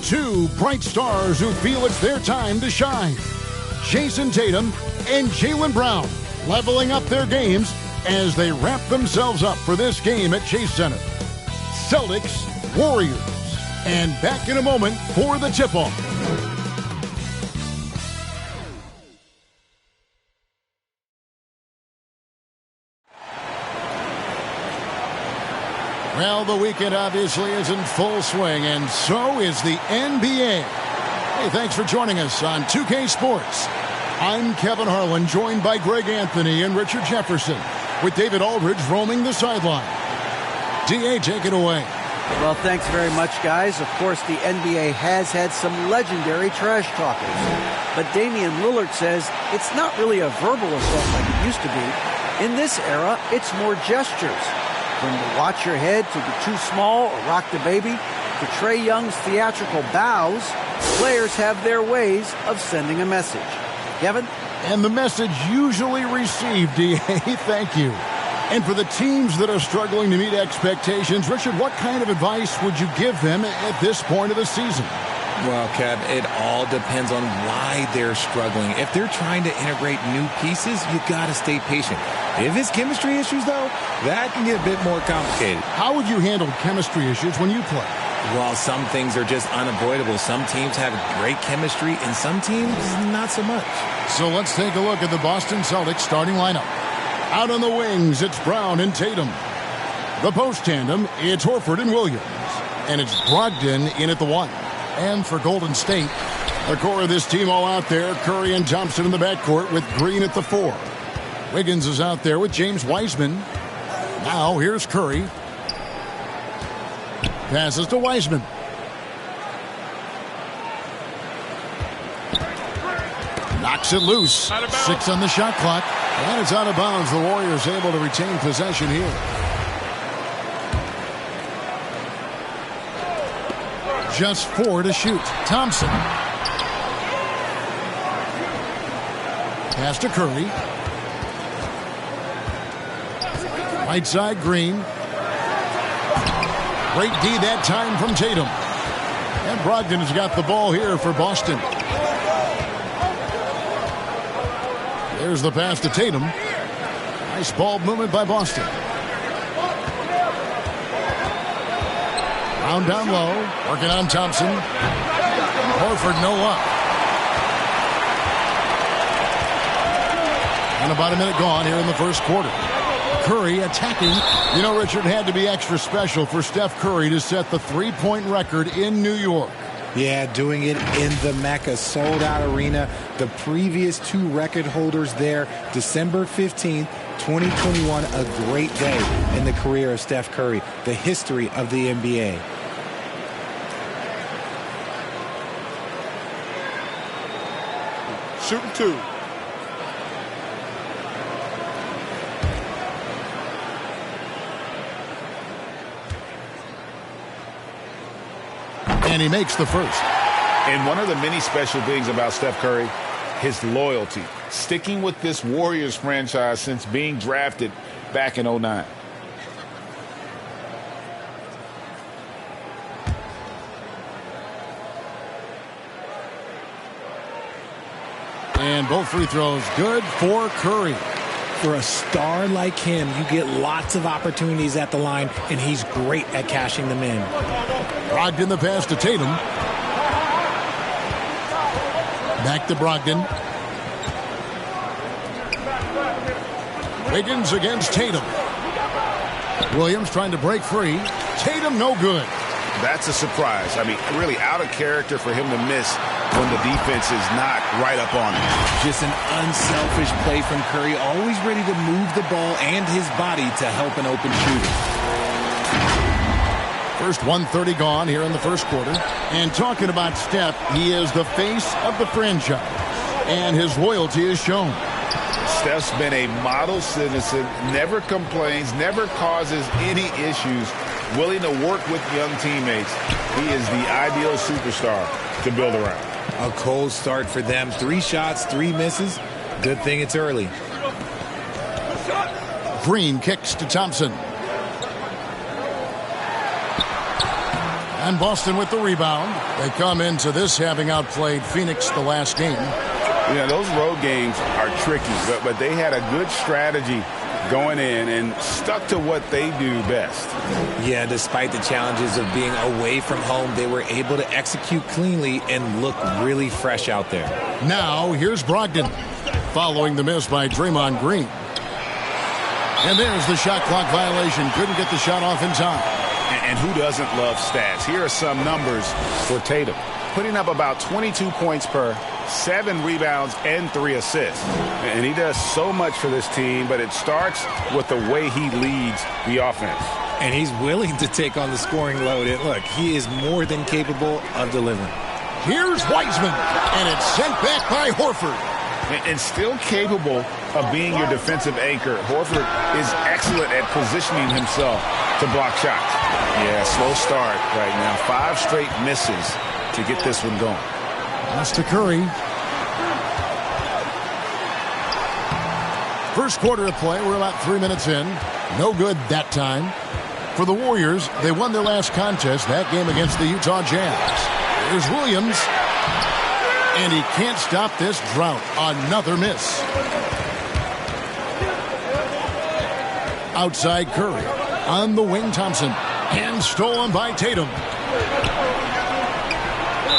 Two bright stars who feel it's their time to shine. Jason Tatum and Jaylen Brown leveling up their games as they wrap themselves up for this game at Chase Center. Celtics, Warriors. And back in a moment for the tip-off. Well, the weekend obviously is in full swing, and so is the NBA. Hey, thanks for joining us on 2K Sports. I'm Kevin Harlan, joined by Greg Anthony and Richard Jefferson, with David Aldridge roaming the sideline. D.A., take it away. Well, thanks very much, guys. Of course, the NBA has had some legendary trash talkers. But Damian Lillard says it's not really a verbal assault like it used to be. In this era, it's more gestures. From the watch your head to the too small or rock the baby to Trae Young's theatrical bows, players have their ways of sending a message. Kevin? And the message usually received, D.A., thank you. And for the teams that are struggling to meet expectations, Richard, what kind of advice would you give them at this point of the season? Well, Kev, it all depends on why they're struggling. If they're trying to integrate new pieces, you got to stay patient. If it's chemistry issues, though, that can get a bit more complicated. How would you handle chemistry issues when you play? Well, some things are just unavoidable. Some teams have great chemistry, and some teams not so much. So let's take a look at the Boston Celtics starting lineup. Out on the wings, it's Brown and Tatum. The post tandem, it's Horford and Williams. And it's Brogdon in at the 1. And for Golden State, the core of this team all out there, Curry and Thompson in the backcourt with Green at the 4. Wiggins is out there with James Wiseman. Now here's Curry. Passes to Wiseman. Knocks it loose. 6 on the shot clock. And it's out of bounds. The Warriors able to retain possession here. Just 4 to shoot. Thompson. Pass to Curry. Right side, Green. Great D that time from Tatum. And Brogdon has got the ball here for Boston. There's the pass to Tatum. Nice ball movement by Boston. Brown down low. Working on Thompson. Horford no luck. And about a minute gone here in the first quarter. Curry attacking. You know, Richard, had to be extra special for Steph Curry to set the three-point record in New York. Yeah, doing it in the Mecca sold-out arena. The previous 2 record holders there, December 15th, 2021, a great day in the career of Steph Curry, the history of the NBA. Shooting 2. And he makes the first. And one of the many special things about Steph Curry, his loyalty. Sticking with this Warriors franchise since being drafted back in 2009. And both free throws good for Curry. For a star like him, you get lots of opportunities at the line, and he's great at cashing them in. Brogdon the pass to Tatum. Back to Brogdon. Wiggins against Tatum. Williams trying to break free. Tatum no good. That's a surprise. I mean, really out of character for him to miss when the defense is not right up on him. Just an unselfish play from Curry, always ready to move the ball and his body to help an open shooter. First 1:30 gone here in the first quarter. And talking about Steph, he is the face of the franchise. And his loyalty is shown. Steph's been a model citizen, never complains, never causes any issues, willing to work with young teammates. He is the ideal superstar to build around. A cold start for them. 3 shots, 3 misses. Good thing it's early. Green kicks to Thompson. And Boston with the rebound. They come into this having outplayed Phoenix the last game. Yeah, those road games are tricky, but they had a good strategy going in and stuck to what they do best. Yeah, despite the challenges of being away from home, they were able to execute cleanly and look really fresh out there. Now, here's Brogdon, following the miss by Draymond Green. And there's the shot clock violation. Couldn't get the shot off in time. And who doesn't love stats? Here are some numbers for Tatum. Putting up about 22 points per, 7 rebounds, and 3 assists. And he does so much for this team, but it starts with the way he leads the offense. And he's willing to take on the scoring load. And look, he is more than capable of delivering. Here's Wiseman, and it's sent back by Horford. And still capable of being your defensive anchor. Horford is excellent at positioning himself to block shots. Yeah, slow start right now. 5 straight misses to get this one going. That's to Curry. First quarter of play, we're about 3 minutes in. No good that time. For the Warriors, they won their last contest, that game against the Utah Jazz. Here's Williams. And he can't stop this drought. Another miss. Outside Curry. On the wing, Thompson. And stolen by Tatum.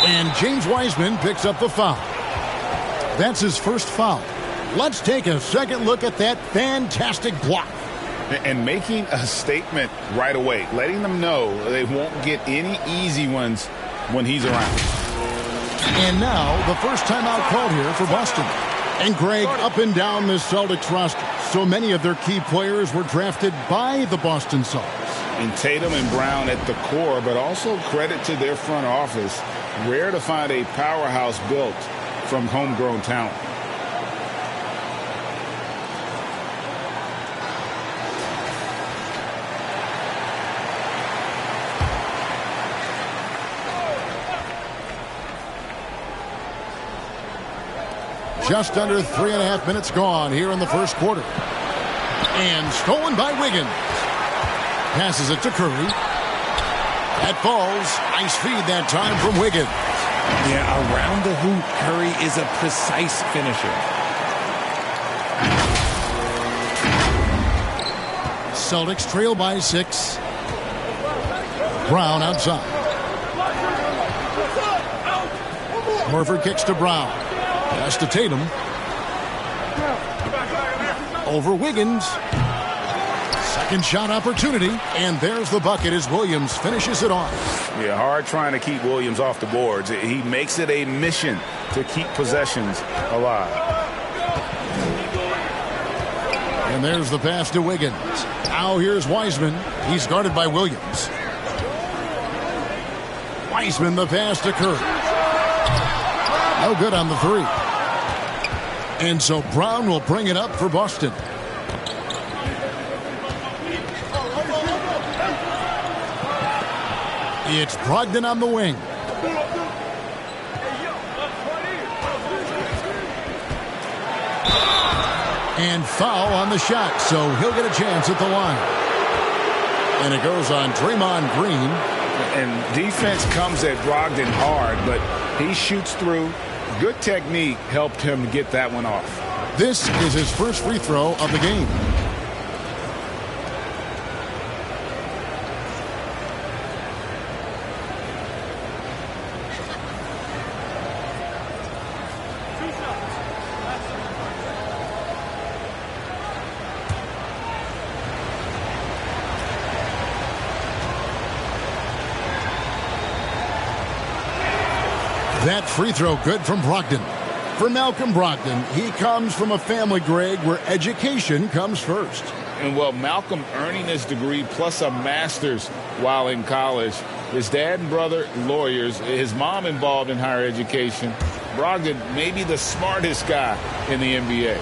And James Wiseman picks up the foul. That's his first foul. Let's take a second look at that fantastic block. And making a statement right away. Letting them know they won't get any easy ones when he's around. And now, the first timeout called here for Boston. And Greg, up and down this Celtics roster, so many of their key players were drafted by the Boston Celtics. And Tatum and Brown at the core, but also credit to their front office. Rare to find a powerhouse built from homegrown talent. Just under 3.5 minutes gone here in the first quarter. And stolen by Wiggins. Passes it to Curry. That falls. Nice feed that time from Wiggins. Yeah, around the hoop, Curry is a precise finisher. Celtics trail by 6. Brown outside. Horford kicks to Brown. Pass to Tatum. Over Wiggins. Second shot opportunity. And there's the bucket as Williams finishes it off. Yeah, hard trying to keep Williams off the boards. He makes it a mission to keep possessions alive. And there's the pass to Wiggins. Now here's Wiseman. He's guarded by Williams. Wiseman the pass to Curry. No good on the 3. And so Brown will bring it up for Boston. It's Brogdon on the wing. And foul on the shot, so he'll get a chance at the line. And it goes on Draymond Green. And defense comes at Brogdon hard, but he shoots through. Good technique helped him get that one off. This is his first free throw of the game. That free throw good from Brogdon. For Malcolm Brogdon, he comes from a family, Greg, where education comes first. And, well, Malcolm earning his degree plus a master's while in college. His dad and brother, lawyers. His mom involved in higher education. Brogdon, maybe the smartest guy in the NBA.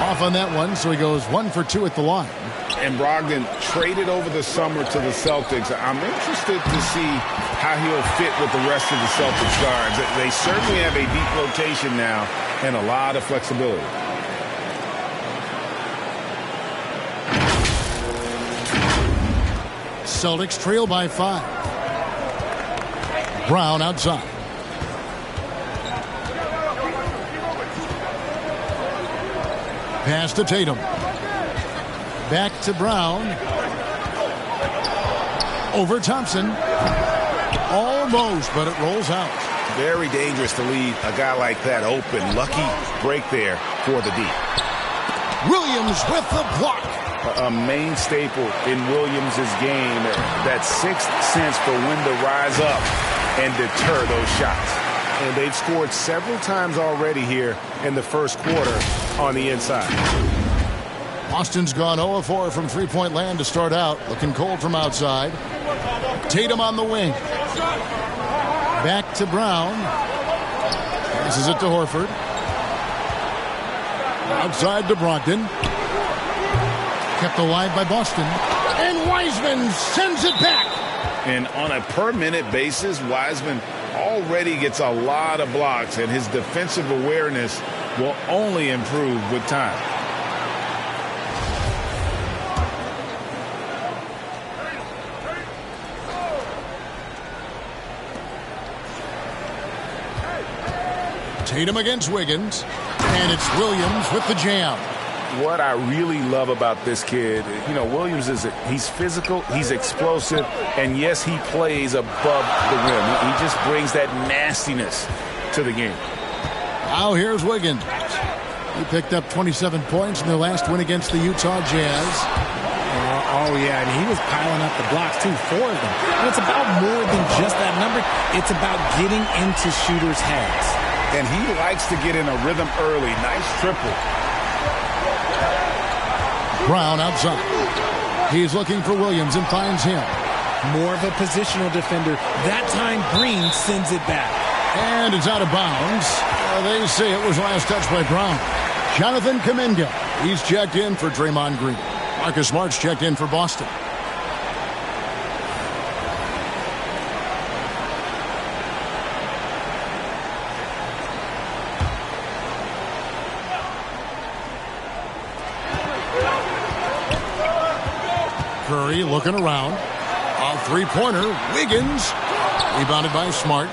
Off on that one, so he goes 1 for 2 at the line. And Brogdon traded over the summer to the Celtics. I'm interested to see how he'll fit with the rest of the Celtics guards. They certainly have a deep rotation now and a lot of flexibility. Celtics trail by 5. Brown outside. Pass to Tatum. Back to Brown. Over Thompson. Almost, but it rolls out. Very dangerous to leave a guy like that open. Lucky break there for the D. Williams with the block. A main staple in Williams' game, that sixth sense for when to rise up and deter those shots. And they've scored several times already here in the first quarter on the inside. Boston's gone 0 of 4 from three-point land to start out. Looking cold from outside. Tatum on the wing. Back to Brown. Passes it to Horford. Outside to Brogdon. Kept alive by Boston. And Wiseman sends it back. And on a per-minute basis, Wiseman already gets a lot of blocks, and his defensive awareness will only improve with time. Tatum against Wiggins. And it's Williams with the jam. What I really love about this kid, Williams he's physical, he's explosive, and yes, he plays above the rim. He just brings that nastiness to the game. Now here's Wiggins. He picked up 27 points in their last win against the Utah Jazz. Oh, yeah, and he was piling up the blocks, too, 4 of them. And it's about more than just that number. It's about getting into shooters' heads. And he likes to get in a rhythm early. Nice triple. Brown outside. He's looking for Williams and finds him. More of a positional defender. That time Green sends it back. And it's out of bounds. They say it was last touched by Brown. Jonathan Kuminga. He's checked in for Draymond Green. Marcus Smart's checked in for Boston. Curry looking around. A three-pointer. Wiggins. Rebounded by Smart.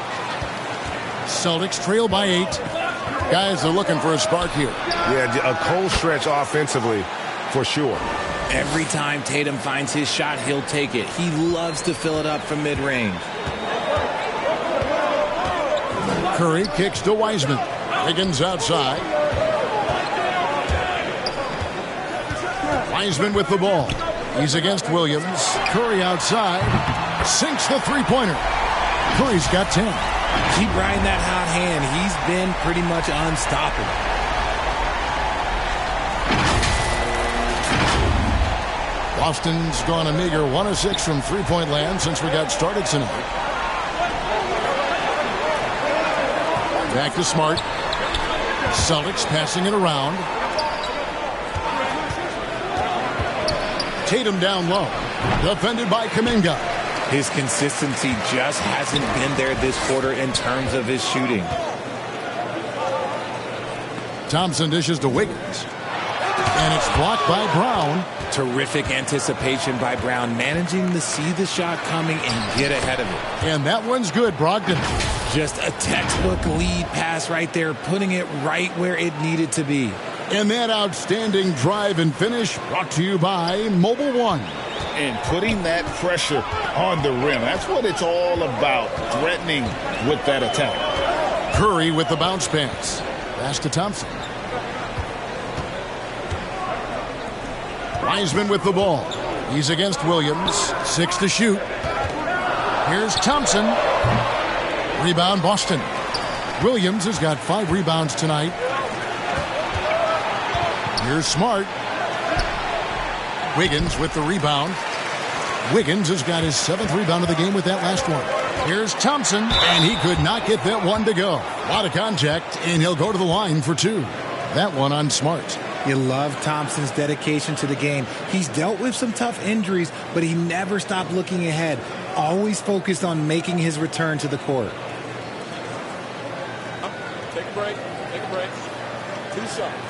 Celtics trail by 8. Guys are looking for a spark here. Yeah, a cold stretch offensively for sure. Every time Tatum finds his shot, he'll take it. He loves to fill it up from mid-range. Curry kicks to Wiseman. Wiggins outside. Wiseman with the ball. He's against Williams. Curry outside. Sinks the three-pointer. Curry's got 10. Keep riding that hot hand. He's been pretty much unstoppable. Boston's gone a meager 1 of 6 from three-point land since we got started tonight. Back to Smart. Celtics passing it around. Tatum down low. Defended by Kuminga. His consistency just hasn't been there this quarter in terms of his shooting. Thompson dishes to Wiggins. And it's blocked by Brown. Terrific anticipation by Brown, managing to see the shot coming and get ahead of it. And that one's good, Brogdon. Just a textbook lead pass right there, putting it right where it needed to be. And that outstanding drive and finish brought to you by Mobile One. And putting that pressure on the rim. That's what it's all about, threatening with that attack. Curry with the bounce pass. Pass to Thompson. Wiseman with the ball. He's against Williams. 6 to shoot. Here's Thompson. Rebound, Boston. Williams has got 5 rebounds tonight. Here's Smart. Wiggins with the rebound. Wiggins has got his 7th rebound of the game with that last one. Here's Thompson, and he could not get that one to go. A lot of contact, and he'll go to the line for 2. That one on Smart. You love Thompson's dedication to the game. He's dealt with some tough injuries, but he never stopped looking ahead. Always focused on making his return to the court. Take a break. Take a break. 2 shots.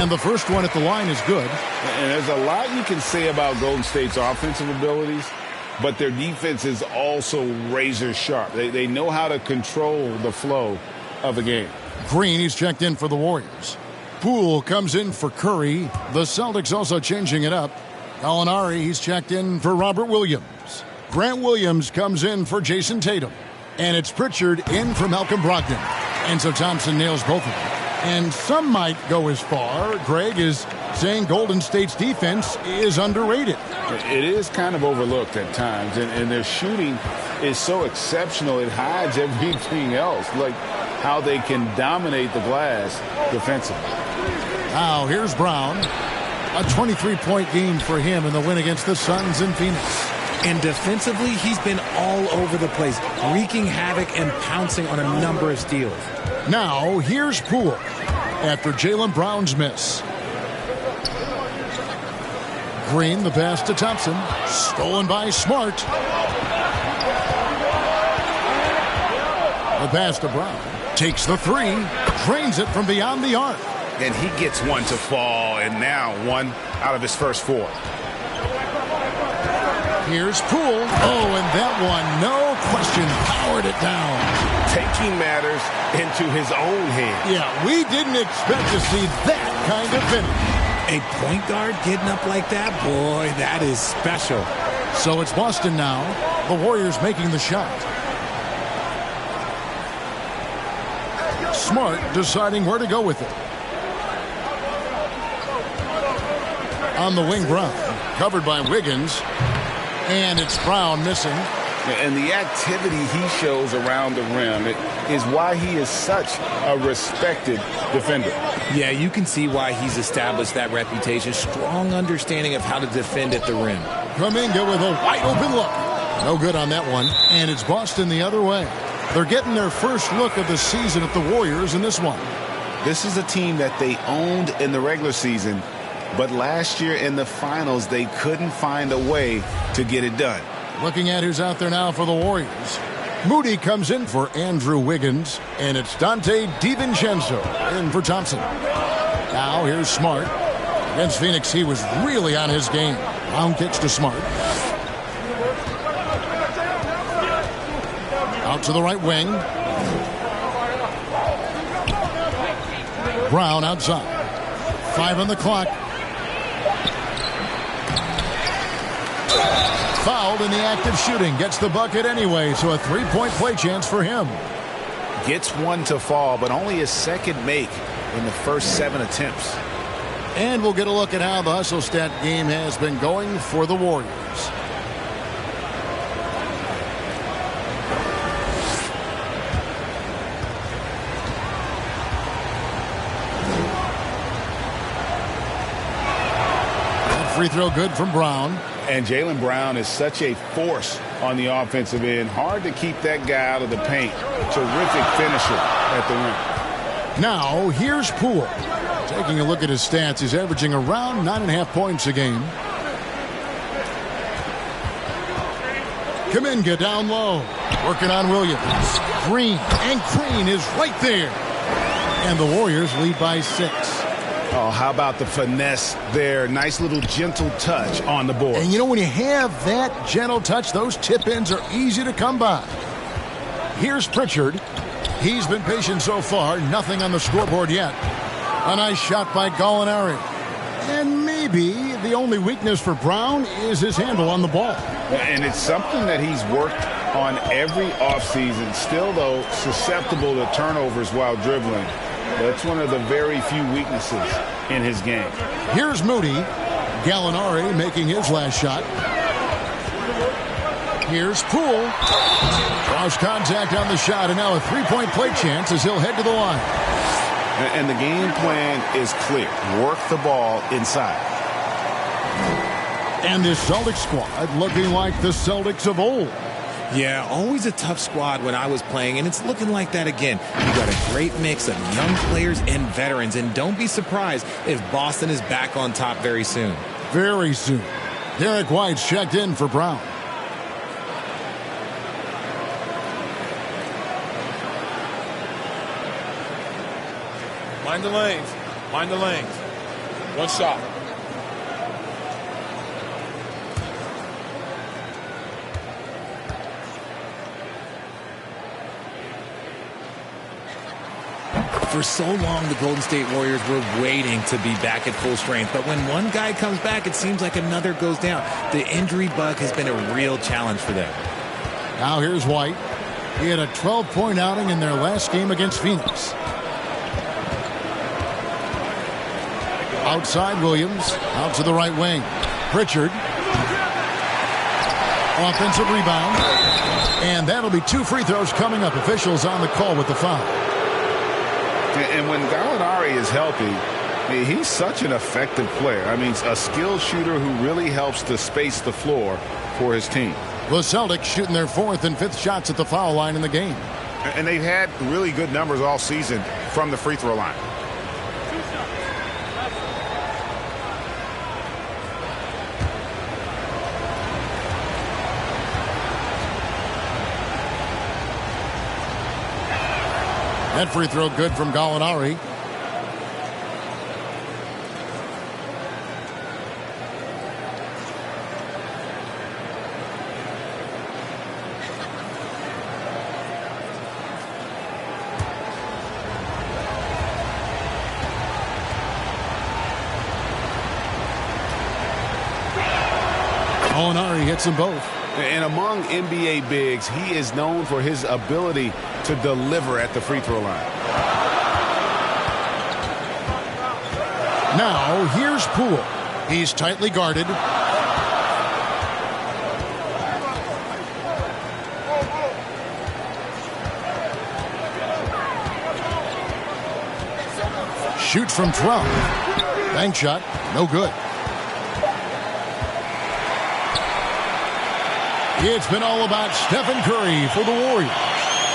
And the first one at the line is good. And there's a lot you can say about Golden State's offensive abilities, but their defense is also razor sharp. They know how to control the flow of a game. Green, he's checked in for the Warriors. Poole comes in for Curry. The Celtics also changing it up. Gallinari, he's checked in for Robert Williams. Grant Williams comes in for Jason Tatum. And it's Pritchard in for Malcolm Brogdon. And so Thompson nails both of them. And some might go as far, Greg, is saying Golden State's defense is underrated. It is kind of overlooked at times, and their shooting is so exceptional it hides everything else, like how they can dominate the glass defensively. Now here's Brown. A 23-point game for him in the win against the Suns in Phoenix. And defensively, he's been all over the place, wreaking havoc and pouncing on a number of steals. Now, here's Poole after Jaylen Brown's miss. Green, the pass to Thompson. Stolen by Smart. The pass to Brown. Takes the three. Drains it from beyond the arc. And he gets one to fall, and now one out of his first four. Here's Poole. Oh, and that one, no question, powered it down. Taking matters into his own hands. Yeah, we didn't expect to see that kind of finish. A point guard getting up like that? Boy, that is special. So it's Boston now. The Warriors making the shot. Smart deciding where to go with it. On the wing, Brown. Covered by Wiggins. And it's Brown missing. And the activity he shows around the rim is why he is such a respected defender. Yeah, you can see why he's established that reputation. Strong understanding of how to defend at the rim. Kuminga with a wide open look. No good on that one. And it's Boston the other way. They're getting their first look of the season at the Warriors in this one. This is a team that they owned in the regular season, but last year in the finals, they couldn't find a way to get it done. Looking at who's out there now for the Warriors. Moody comes in for Andrew Wiggins, and it's Dante DiVincenzo in for Thompson. Now here's Smart. Against Phoenix, he was really on his game. Brown kicks to Smart. Out to the right wing. Brown outside. 5 on the clock. Fouled in the act of shooting. Gets the bucket anyway, so a 3-point play chance for him. Gets one to fall, but only his second make in the first 7 attempts. And we'll get a look at how the hustle stat game has been going for the Warriors. That free throw good from Brown. And Jaylen Brown is such a force on the offensive end. Hard to keep that guy out of the paint. Terrific finisher at the rim. Now, here's Poole. Taking a look at his stats, he's averaging around 9.5 points a game. Kuminga down low. Working on Williams. Green. And Green is right there. And the Warriors lead by 6. Oh, how about the finesse there? Nice little gentle touch on the board. And you know, when you have that gentle touch, those tip-ins are easy to come by. Here's Pritchard. He's been patient so far. Nothing on the scoreboard yet. A nice shot by Gallinari. And maybe the only weakness for Brown is his handle on the ball. And it's something that he's worked on every offseason. Still, though, susceptible to turnovers while dribbling. That's one of the very few weaknesses in his game. Here's Moody. Gallinari making his last shot. Here's Poole. Draws contact on the shot, and now a 3-point play chance as he'll head to the line. And the game plan is clear. Work the ball inside. And this Celtics squad looking like the Celtics of old. Yeah, always a tough squad when I was playing, and it's looking like that again. You got a great mix of young players and veterans, and don't be surprised if Boston is back on top very soon. Very soon. Derek White's checked in for Brown. Mind the lanes. Mind the lanes. One shot. For so long, the Golden State Warriors were waiting to be back at full strength. But when one guy comes back, it seems like another goes down. The injury bug has been a real challenge for them. Now here's White. He had a 12-point outing in their last game against Phoenix. Outside Williams, out to the right wing. Pritchard. Offensive rebound. And that'll be 2 free throws coming up. Officials on the call with the foul. And when Gallinari is healthy, he's such an effective player. I mean, a skilled shooter who really helps to space the floor for his team. The Celtics shooting their 4th and 5th shots at the foul line in the game. And they've had really good numbers all season from the free throw line. That free throw good from Gallinari. Gallinari hits them both. And among NBA bigs, he is known for his ability to deliver at the free throw line. Now, here's Poole. He's tightly guarded. Shoots from 12. Bank shot, no good. It's been all about Stephen Curry for the Warriors.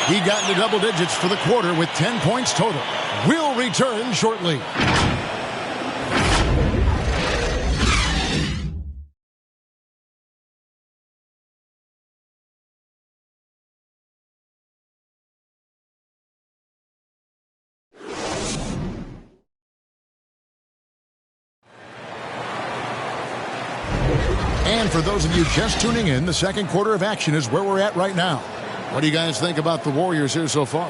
He got into double digits for the quarter with 10 points total. We'll return shortly. And for those of you just tuning in, the second quarter of action is where we're at right now. What do you guys think about the Warriors here so far?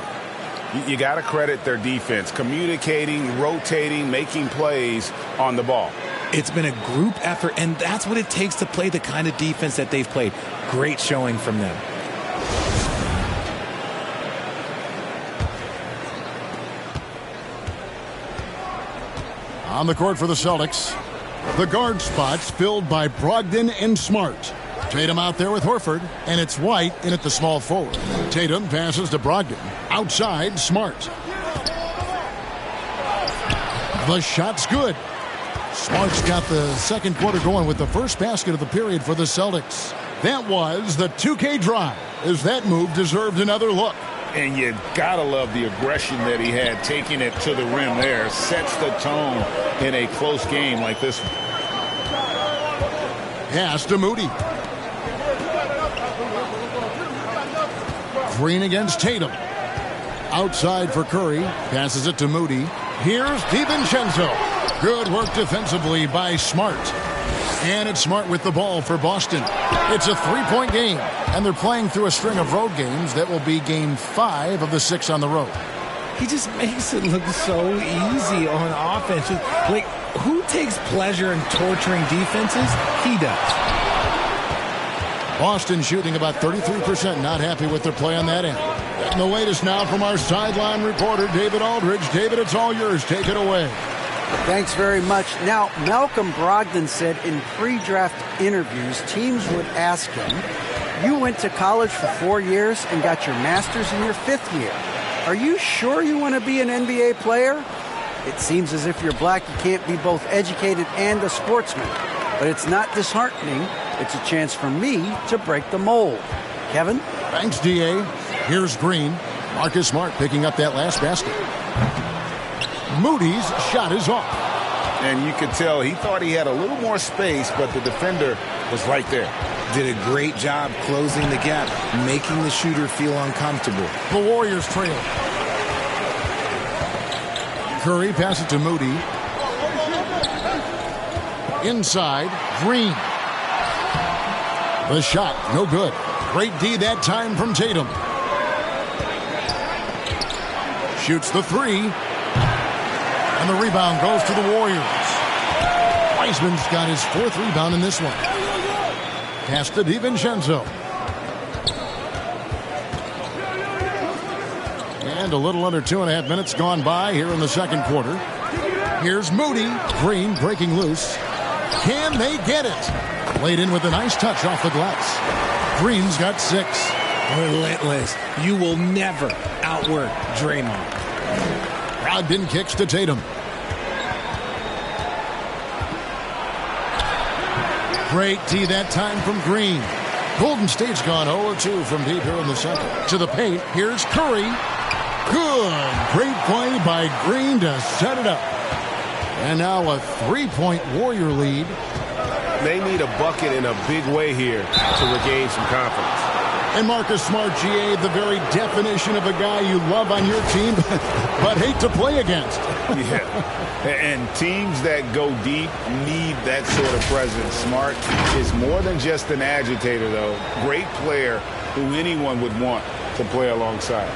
You got to credit their defense, communicating, rotating, making plays on the ball. It's been a group effort, and that's what it takes to play the kind of defense that they've played. Great showing from them. On the court for the Celtics, the guard spots filled by Brogdon and Smart. Tatum out there with Horford, and it's White in at the small forward. Tatum passes to Brogdon. Outside, Smart. The shot's good. Smart's got the second quarter going with the first basket of the period for the Celtics. That was the 2K drive, as that move deserved another look. And you gotta love the aggression that he had, taking it to the rim there. Sets the tone in a close game like this one. Pass to Moody. Green against Tatum. Outside for Curry. Passes it to Moody. Here's DiVincenzo. Good work defensively by Smart. And it's Smart with the ball for Boston. It's a 3-point game, and they're playing through a string of road games that will be game 5 of the 6 on the road. He just makes it look so easy on offense. Like, who takes pleasure in torturing defenses? He does. Boston shooting about 33%, not happy with their play on that end. And the latest now from our sideline reporter, David Aldridge. David, it's all yours. Take it away. Thanks very much. Now, Malcolm Brogdon said in pre-draft interviews, teams would ask him, you went to college for 4 years and got your master's in your 5th year. Are you sure you want to be an NBA player? It seems as if you're black, you can't be both educated and a sportsman. But it's not disheartening. It's a chance for me to break the mold. Kevin? Thanks, D.A. Here's Green. Marcus Smart picking up that last basket. Moody's shot is off. And you could tell he thought he had a little more space, but the defender was right there. Did a great job closing the gap, making the shooter feel uncomfortable. The Warriors trail. Curry passes it to Moody. Inside, Green. The shot, no good. Great D that time from Tatum. Shoots the three. And the rebound goes to the Warriors. Wiseman's got his 4th rebound in this one. Pass to DiVincenzo. And a little under 2.5 minutes gone by here in the second quarter. Here's Moody. Green breaking loose. Can they get it? Laid in with a nice touch off the glass. Green's got 6. Relentless. You will never outwork Draymond. Brogdon kicks to Tatum. Great D that time from Green. Golden State's gone 0-2 from deep here in the second. To the paint, here's Curry. Good. Great play by Green to set it up. And now a 3-point Warrior lead. They need a bucket in a big way here to regain some confidence. And Marcus Smart, GA, the very definition of a guy you love on your team, but hate to play against. Yeah, and teams that go deep need that sort of presence. Smart is more than just an agitator, though. Great player who anyone would want to play alongside.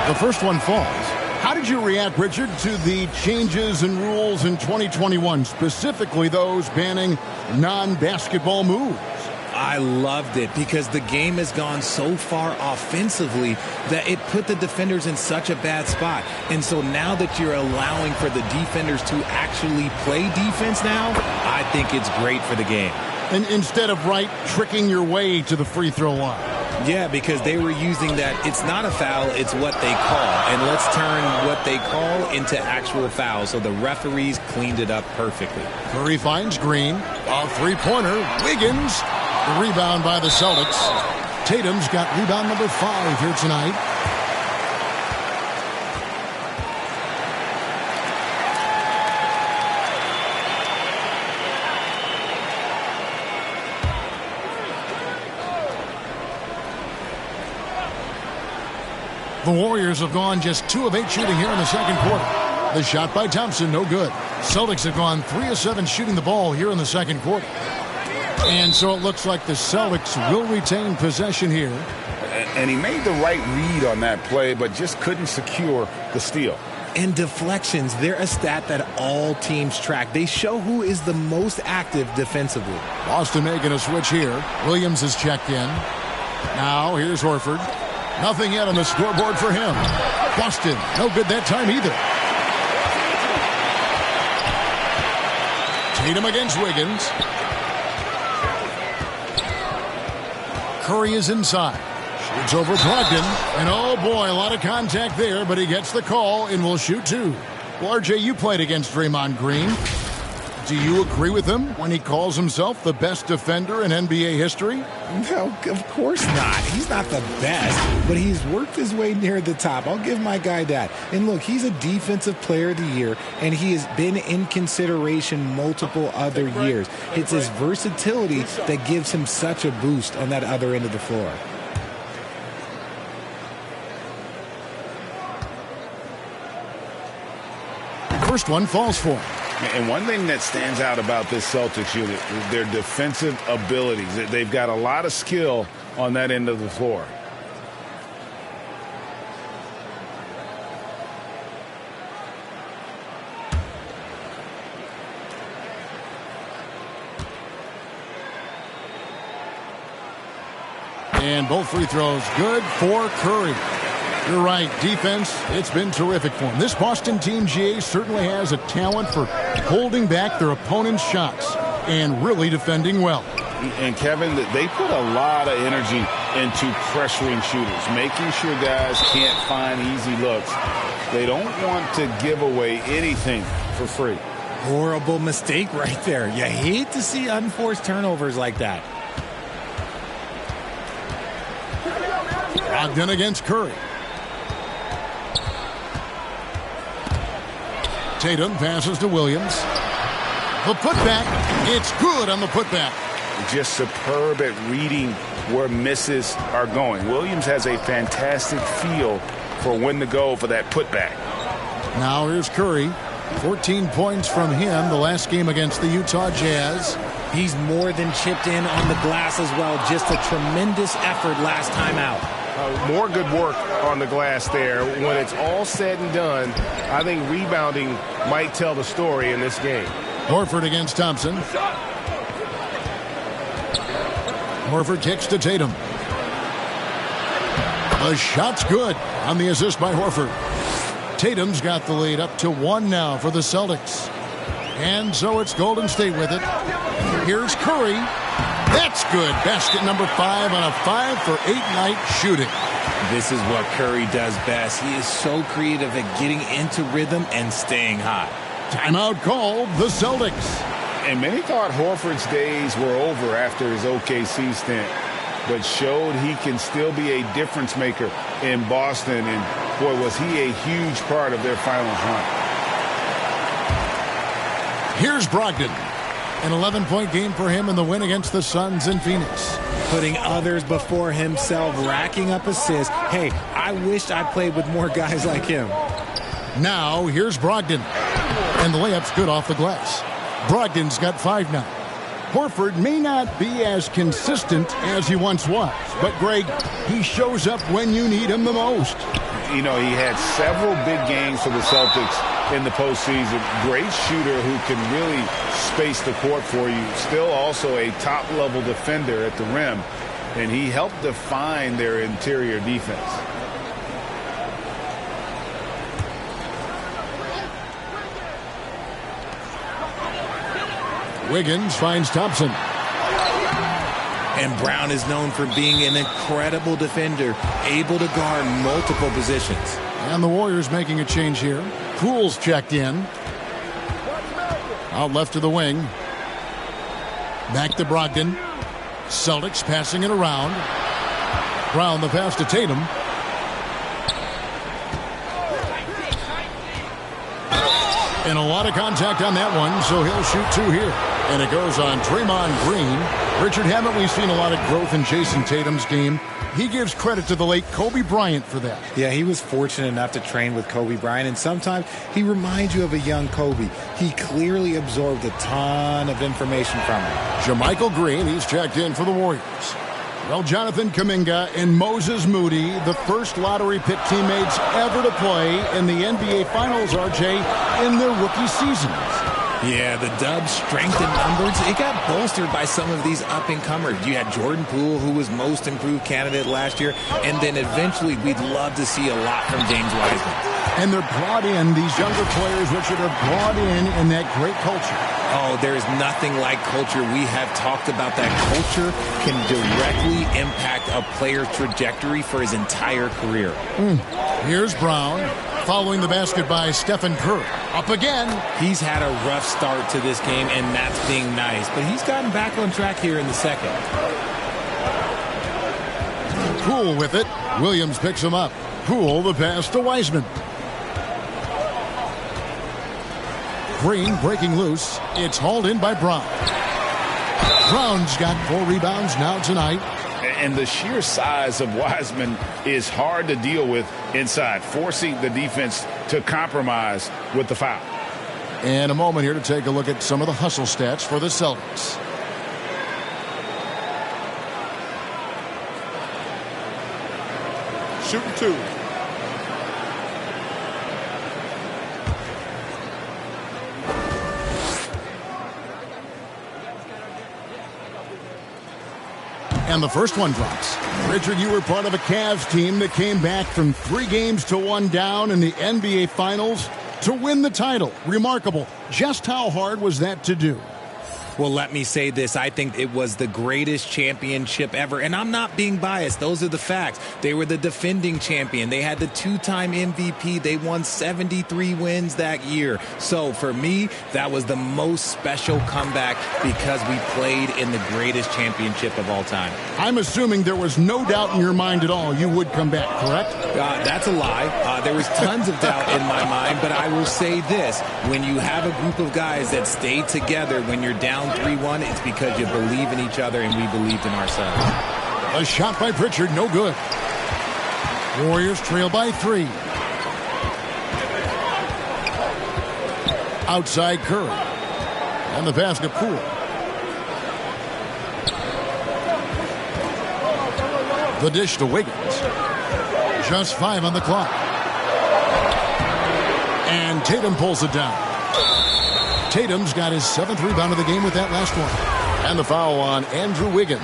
The first one falls. How did you react, Richard, to the changes and rules in 2021, specifically those banning non-basketball moves? I loved it because the game has gone so far offensively that it put the defenders in such a bad spot. And so now that you're allowing for the defenders to actually play defense now, I think it's great for the game. And instead of tricking your way to the free throw line. Yeah, because they were using that it's not a foul, it's what they call. And let's turn what they call into actual fouls. So the referees cleaned it up perfectly. Curry finds Green. A three-pointer. Wiggins. The rebound by the Celtics. Tatum's got rebound number 5 here tonight. The Warriors have gone just 2 of 8 shooting here in the second quarter. The shot by Thompson, no good. Celtics have gone 3 of 7 shooting the ball here in the second quarter. And so it looks like the Celtics will retain possession here. And he made the right read on that play, but just couldn't secure the steal. And deflections, they're a stat that all teams track. They show who is the most active defensively. Boston making a switch here. Williams is checked in. Now here's Horford. Nothing yet on the scoreboard for him. Boston, no good that time either. Tatum against Wiggins. Curry is inside. Shoots over Brogdon. And oh boy, a lot of contact there, but he gets the call and will shoot 2. Well, RJ, you played against Draymond Green. Do you agree with him when he calls himself the best defender in NBA history? No, of course not. He's not the best, but he's worked his way near the top. I'll give my guy that. And look, he's a defensive player of the year, and he has been in consideration multiple other years. It's his versatility that gives him such a boost on that other end of the floor. First one falls for him. And one thing that stands out about this Celtics unit is their defensive abilities. They've got a lot of skill on that end of the floor. And both free throws good for Curry. You're right. Defense, it's been terrific for him. This Boston team, GA, certainly has a talent for holding back their opponent's shots and really defending well. And, Kevin, they put a lot of energy into pressuring shooters, making sure guys can't find easy looks. They don't want to give away anything for free. Horrible mistake right there. You hate to see unforced turnovers like that. Brogdon against Curry. Tatum passes to Williams. The putback It's good on the putback. Just superb at reading where misses are going. Williams has a fantastic feel for when to go for that putback. Now here's Curry. 14 points from him the last game against the Utah Jazz. He's more than chipped in on the glass as well. Just a tremendous effort last time out. More good work on the glass there. When it's all said and done, I think rebounding might tell the story in this game. Horford against Thompson. Horford kicks to Tatum. The shot's good on the assist by Horford. Tatum's got the lead up to 1 now for the Celtics. And so it's Golden State with it. Here's Curry. That's good. Basket number 5 on a 5-for-8 night shooting. This is what Curry does best. He is so creative at getting into rhythm and staying hot. Timeout called the Celtics. And many thought Horford's days were over after his OKC stint, but showed he can still be a difference maker in Boston. And boy, was he a huge part of their finals run. Here's Brogdon. An 11-point game for him in the win against the Suns in Phoenix. Putting others before himself, racking up assists. Hey, I wished I played with more guys like him. Now, here's Brogdon. And the layup's good off the glass. Brogdon's got 5 now. Horford may not be as consistent as he once was, but, Greg, he shows up when you need him the most. You know, he had several big games for the Celtics in the postseason. Great shooter who can really space the court for you. Still also a top-level defender at the rim, and he helped define their interior defense. Wiggins finds Thompson. And Brown is known for being an incredible defender, able to guard multiple positions. And the Warriors making a change here. Poole's checked in. Out left to the wing. Back to Brogdon. Celtics passing it around. Brown the pass to Tatum. And a lot of contact on that one, so he'll shoot 2 here. And it goes on Draymond Green. Richard, haven't we seen a lot of growth in Jason Tatum's game? He gives credit to the late Kobe Bryant for that. Yeah, he was fortunate enough to train with Kobe Bryant, and sometimes he reminds you of a young Kobe. He clearly absorbed a ton of information from him. JaMychal Green, he's checked in for the Warriors. Well, Jonathan Kuminga and Moses Moody, the first lottery pick teammates ever to play in the NBA Finals, RJ, in their rookie seasons. Yeah, the Dubs' strength in numbers, it got bolstered by some of these up-and-comers. You had Jordan Poole, who was most improved candidate last year, and then eventually we'd love to see a lot from James Wiseman. And they're brought in, these younger players, Richard, are brought in that great culture. Oh, there is nothing like culture. We have talked about that culture can directly impact a player's trajectory for his entire career. Here's Brown. Following the basket by Stephen Curry. Up again. He's had a rough start to this game, and that's being nice. But he's gotten back on track here in the second. Poole with it. Williams picks him up. Poole the pass to Wiseman. Green breaking loose. It's hauled in by Brown. Brown's got 4 rebounds now tonight. And the sheer size of Wiseman is hard to deal with inside, forcing the defense to compromise with the foul. And a moment here to take a look at some of the hustle stats for the Celtics. Shooting 2. And the first one drops. Richard, you were part of a Cavs team that came back from 3 games to 1 down in the NBA Finals to win the title. Remarkable. Just how hard was that to do? Well, let me say this. I think it was the greatest championship ever. And I'm not being biased. Those are the facts. They were the defending champion. They had the 2-time MVP. They won 73 wins that year. So for me, that was the most special comeback because we played in the greatest championship of all time. I'm assuming there was no doubt in your mind at all you would come back, correct? That's a lie. There was tons of doubt in my mind. But I will say this. When you have a group of guys that stay together when you're down down 3-1, it's because you believe in each other and we believed in ourselves. A shot by Pritchard, no good. Warriors trail by 3. Outside Curry. And the pass to Poole. The dish to Wiggins. Just 5 on the clock. And Tatum pulls it down. Tatum's got his 7th rebound of the game with that last one. And the foul on Andrew Wiggins.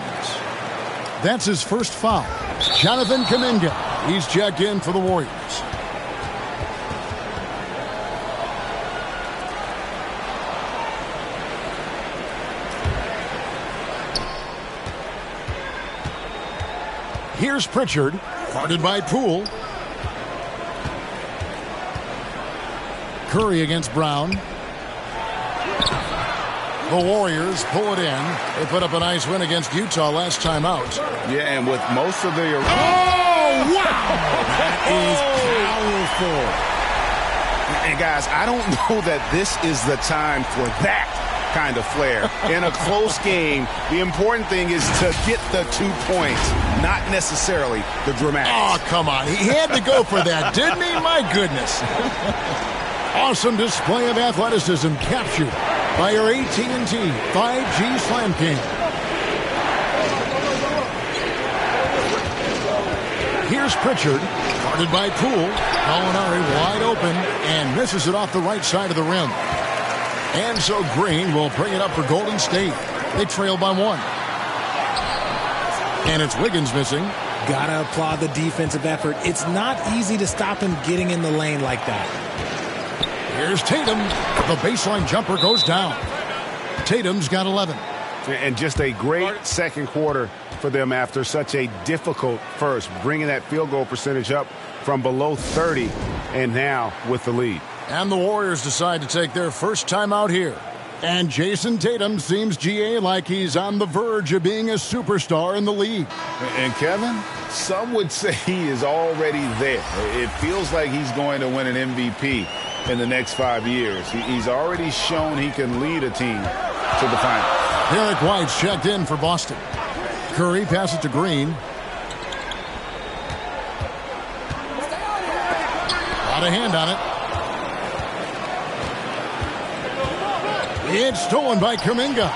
That's his first foul. Jonathan Kuminga. He's checked in for the Warriors. Here's Pritchard, guarded by Poole. Curry against Brown. The Warriors pull it in. They put up a nice win against Utah last time out. Yeah, and with most of the... Oh, wow! That is powerful. And guys, I don't know that this is the time for that kind of flair. In a close game, the important thing is to get the 2 points, not necessarily the dramatics. Oh, come on. He had to go for that, didn't he? My goodness. Awesome display of athleticism captured by your AT&T 5G Slam King. Here's Pritchard, guarded by Poole. Gallinari wide open and misses it off the right side of the rim. And so Green will bring it up for Golden State. They trail by 1. And it's Wiggins missing. Gotta applaud the defensive effort. It's not easy to stop him getting in the lane like that. Here's Tatum. The baseline jumper goes down. Tatum's got 11. And just a great second quarter for them after such a difficult first, bringing that field goal percentage up from below 30 and now with the lead. And the Warriors decide to take their first time out here. And Jason Tatum seems, GA, like he's on the verge of being a superstar in the league. And Kevin, some would say he is already there. It feels like he's going to win an MVP in the next 5 years. He's already shown he can lead a team to the final. Derek White's checked in for Boston. Curry passes to Green. Got a hand on it. It's stolen by Kuminga.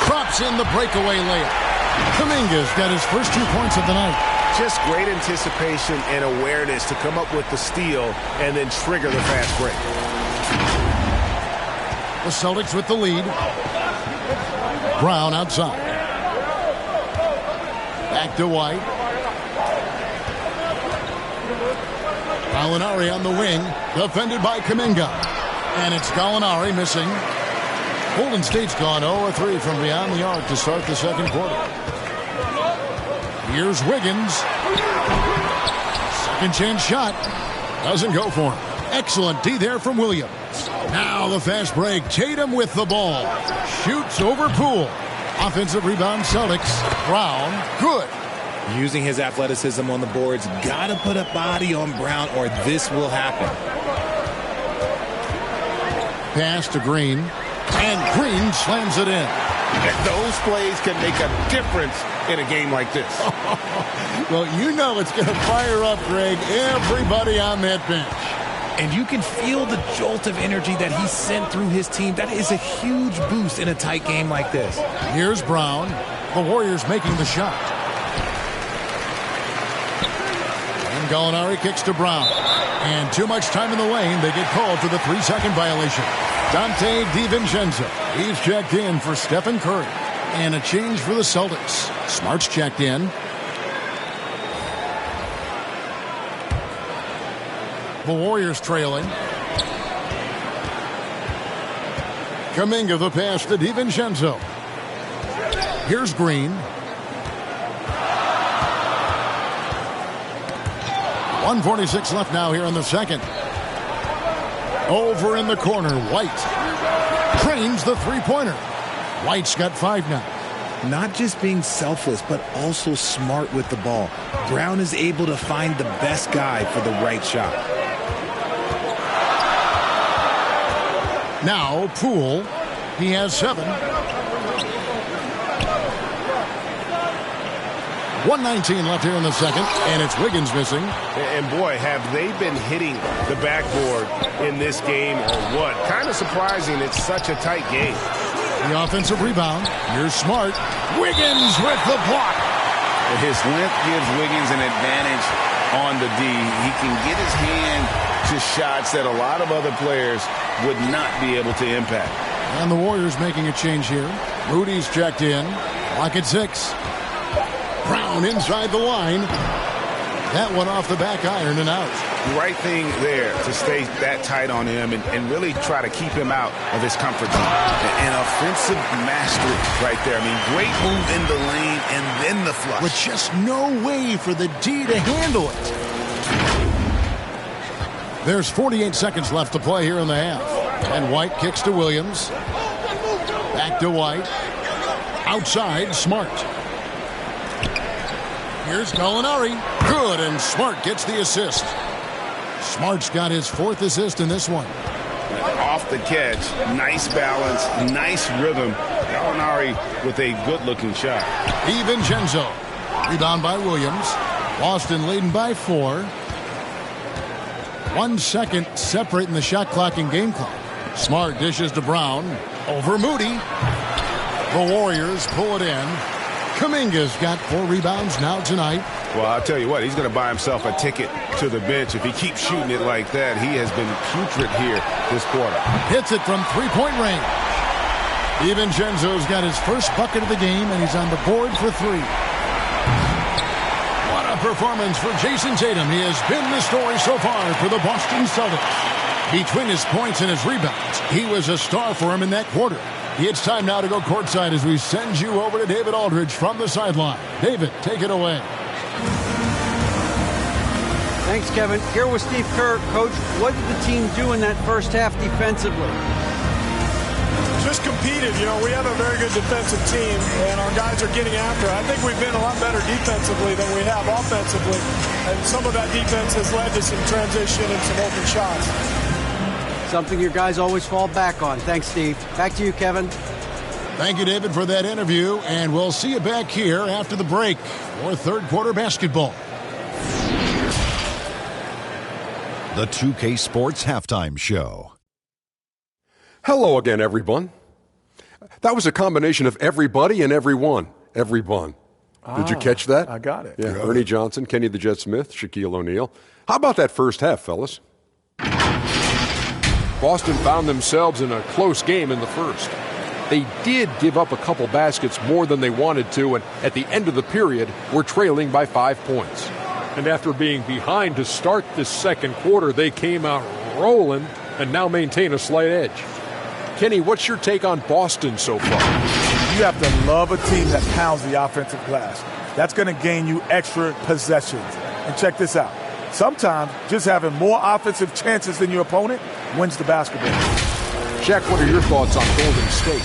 Crops in the breakaway layup. Kuminga's got his first 2 points of the night. Just great anticipation and awareness to come up with the steal and then trigger the fast break. The Celtics with the lead. Brown outside. Back to White. Gallinari on the wing. Defended by Kuminga. And it's Gallinari missing. Golden State's gone 0-3 from beyond the arc to start the second quarter. Here's Wiggins. Second chance shot. Doesn't go for him. Excellent D there from Williams. Now the fast break. Tatum with the ball. Shoots over Poole. Offensive rebound Celtics. Brown. Good. Using his athleticism on the boards. Gotta put a body on Brown or this will happen. Pass to Green. And Green slams it in. Those plays can make a difference in a game like this. Well, you know it's going to fire up, Greg, everybody on that bench. And you can feel the jolt of energy that he sent through his team. That is a huge boost in a tight game like this. Here's Brown. The Warriors making the shot. And Gallinari kicks to Brown. And too much time in the lane. They get called for the 3-second violation. Dante DiVincenzo. He's checked in for Stephen Curry. And a change for the Celtics. Smart's checked in. The Warriors trailing. Kuminga the pass to DiVincenzo. Here's Green. 1:46 left now here in the second. Over in the corner, White trains the three-pointer. White's got 5 now. Not just being selfless, but also smart with the ball. Brown is able to find the best guy for the right shot. Now Poole. He has 7. 1:19 left here in the second, and it's Wiggins missing. And boy, have they been hitting the backboard in this game or what? Kind of surprising it's such a tight game. The offensive rebound. Here's Smart. Wiggins with the block. His length gives Wiggins an advantage on the D. He can get his hand to shots that a lot of other players would not be able to impact. And the Warriors making a change here. Moody's checked in. Lock at 6. Brown inside the line. That one off the back iron and out. Right thing there to stay that tight on him and really try to keep him out of his comfort zone. An offensive mastery right there. I mean, great move in the lane and then the flush. With just no way for the D to handle it. There's 48 seconds left to play here in the half. And White kicks to Williams. Back to White. Outside, Smart. Here's Gallinari. Good, and Smart gets the assist. Smart's got his 4th assist in this one. Off the catch, nice balance, nice rhythm. Gallinari with a good-looking shot. DiVincenzo. Rebound by Williams. Boston leading by 4. 1 second separating the shot clock and game clock. Smart dishes to Brown. Over Moody. The Warriors pull it in. Kuminga's got 4 rebounds now tonight. Well, I'll tell you what, he's going to buy himself a ticket to the bench. If he keeps shooting it like that, he has been putrid here this quarter. Hits it from 3-point range. DiVincenzo's got his first bucket of the game, and he's on the board for 3. What a performance for Jason Tatum. He has been the story so far for the Boston Celtics. Between his points and his rebounds, he was a star for him in that quarter. It's time now to go courtside as we send you over to David Aldridge from the sideline. David, take it away. Thanks, Kevin. Here with Steve Kerr. Coach, what did the team do in that first half defensively? Just competed. You know, we have a very good defensive team, and our guys are getting after it. I think we've been a lot better defensively than we have offensively, and some of that defense has led to some transition and some open shots. Something your guys always fall back on. Thanks, Steve. Back to you, Kevin. Thank you, David, for that interview, and we'll see you back here after the break for third quarter basketball. The 2K Sports Halftime Show. Hello again, everyone. That was a combination of everybody and everyone. Everyone. Did you catch that? I got it. Yeah, Ernie Johnson, Kenny the Jet Smith, Shaquille O'Neal. How about that first half, fellas? Boston found themselves in a close game in the first. They did give up a couple baskets more than they wanted to, and at the end of the period, were trailing by 5 points. And after being behind to start this second quarter, they came out rolling and now maintain a slight edge. Kenny, what's your take on Boston so far? You have to love a team that pounds the offensive glass. That's going to gain you extra possessions. And check this out. Sometimes just having more offensive chances than your opponent wins the basketball. Jack, what are your thoughts on Golden State?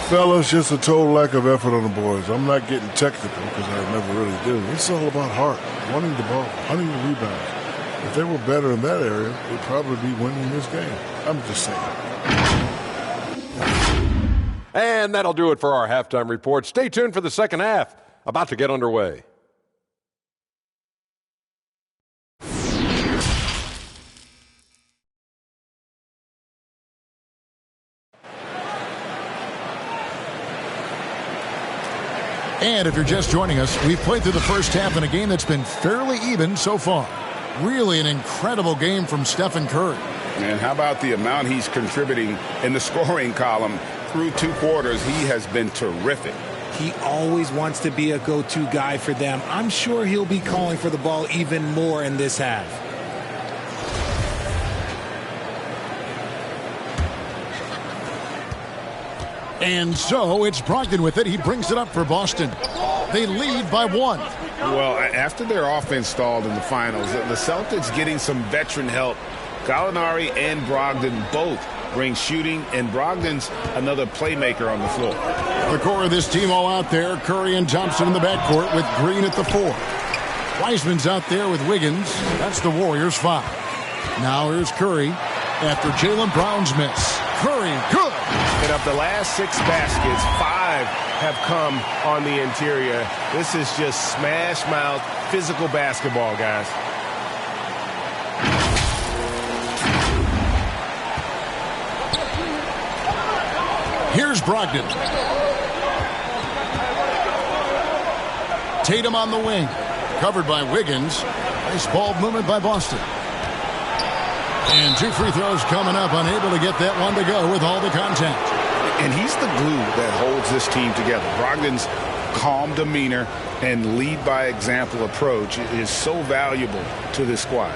Fellas, just a total lack of effort on the boards. I'm not getting technical because I never really do. It's all about heart, wanting the ball, wanting the rebounds. If they were better in that area, they'd probably be winning this game. I'm just saying. And that'll do it for our halftime report. Stay tuned for the second half, about to get underway. And if you're just joining us, we've played through the first half in a game that's been fairly even so far. Really an incredible game from Stephen Curry. And how about the amount he's contributing in the scoring column through 2 quarters? He has been terrific. He always wants to be a go-to guy for them. I'm sure he'll be calling for the ball even more in this half. And so it's Brogdon with it. He brings it up for Boston. They lead by 1. Well, after their offense stalled in the finals, the Celtics getting some veteran help. Gallinari and Brogdon both bring shooting, and Brogdon's another playmaker on the floor. The core of this team all out there. Curry and Thompson in the backcourt with Green at the 4. Wiseman's out there with Wiggins. That's the Warriors' 5. Now here's Curry after Jaylen Brown's miss. Curry, good. And of the last 6 baskets, 5 have come on the interior. This is just smash mouth physical basketball, guys. Here's Brogdon. Tatum on the wing. Covered by Wiggins. Nice ball movement by Boston. And 2 free throws coming up. Unable to get that one to go with all the contact. And he's the glue that holds this team together. Brogdon's calm demeanor and lead by example approach is so valuable to this squad.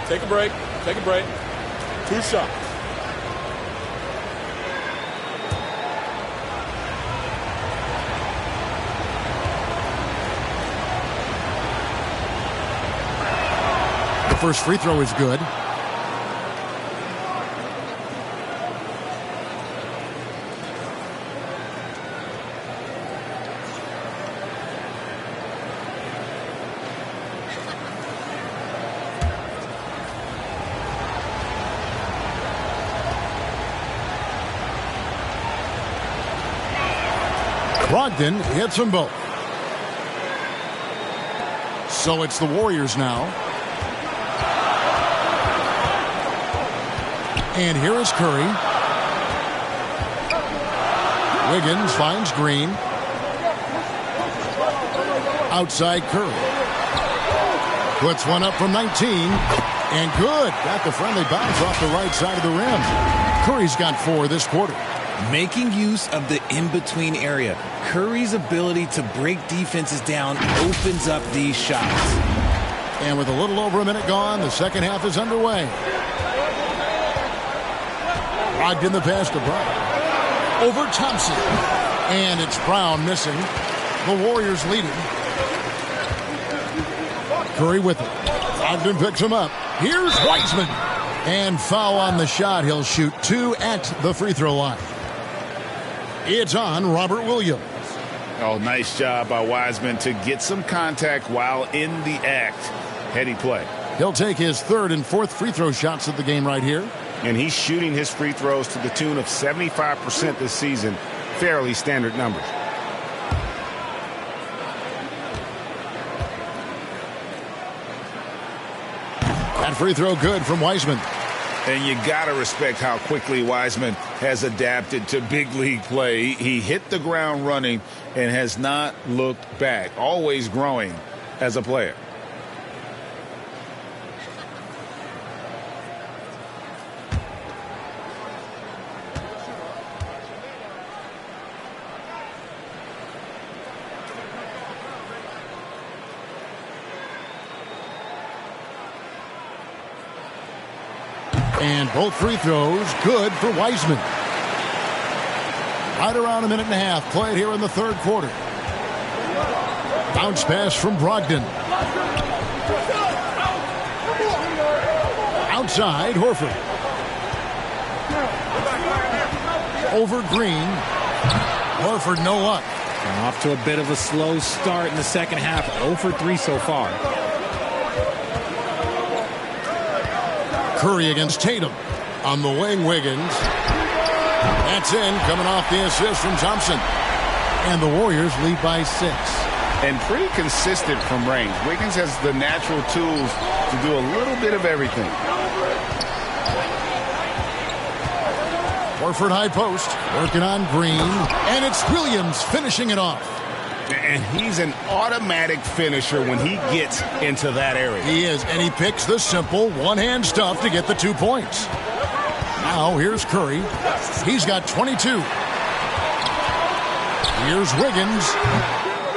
Take a break. Take a break. 2 shots. The first free throw is good. Brogdon hits them both. So it's the Warriors now. And here is Curry. Wiggins finds Green. Outside Curry. Puts one up from 19. And good. Got the friendly bounce off the right side of the rim. Curry's got 4 this quarter. Making use of the in-between area. Curry's ability to break defenses down opens up these shots. And with a little over a minute gone, the second half is underway. Brogdon the pass to Brown. Over Thompson. And it's Brown missing. The Warriors leading. Curry with it. Brogdon picks him up. Here's Wiseman. And foul on the shot. He'll shoot 2 at the free throw line. It's on Robert Williams. Oh, nice job by Wiseman to get some contact while in the act. Heady play. He'll take his 3rd and 4th free throw shots of the game right here. And he's shooting his free throws to the tune of 75% this season. Fairly standard numbers. That free throw good from Wiseman. And you got to respect how quickly Wiseman has adapted to big league play. He hit the ground running and has not looked back. Always growing as a player. And both free throws good for Wiseman. Right around a minute and a half played here in the 3rd quarter. Bounce pass from Brogdon. Outside, Horford. Over Green. Horford no luck. And off to a bit of a slow start in the second half. 0 for 3 so far. Curry against Tatum. On the wing, Wiggins. That's in, coming off the assist from Thompson. And the Warriors lead by 6. And pretty consistent from range. Wiggins has the natural tools to do a little bit of everything. Horford high post, working on Green. And it's Williams finishing it off. And he's an automatic finisher when he gets into that area. He is, and he picks the simple one-hand stuff to get the 2 points. Now here's Curry. He's got 22. Here's Wiggins.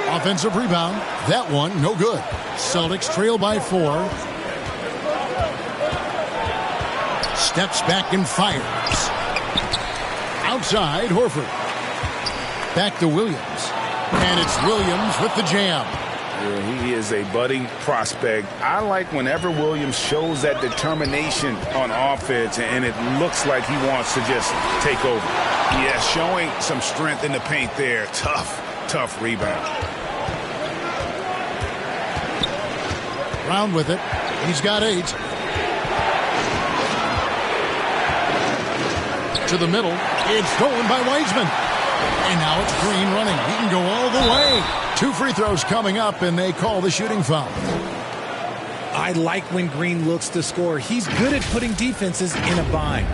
Offensive rebound. That one, no good. Celtics trail by 4. Steps back and fires. Outside, Horford. Back to Williams. And it's Williams with the jam. Yeah, he is a budding prospect. I like whenever Williams shows that determination on offense, and it looks like he wants to just take over. Yeah, showing some strength in the paint there. Tough rebound. Brown with it. He's got 8. To the middle. It's stolen by Wiseman. And now it's Green running. He can go all the way. 2 free throws coming up, and they call the shooting foul. I like when Green looks to score. He's good at putting defenses in a bind.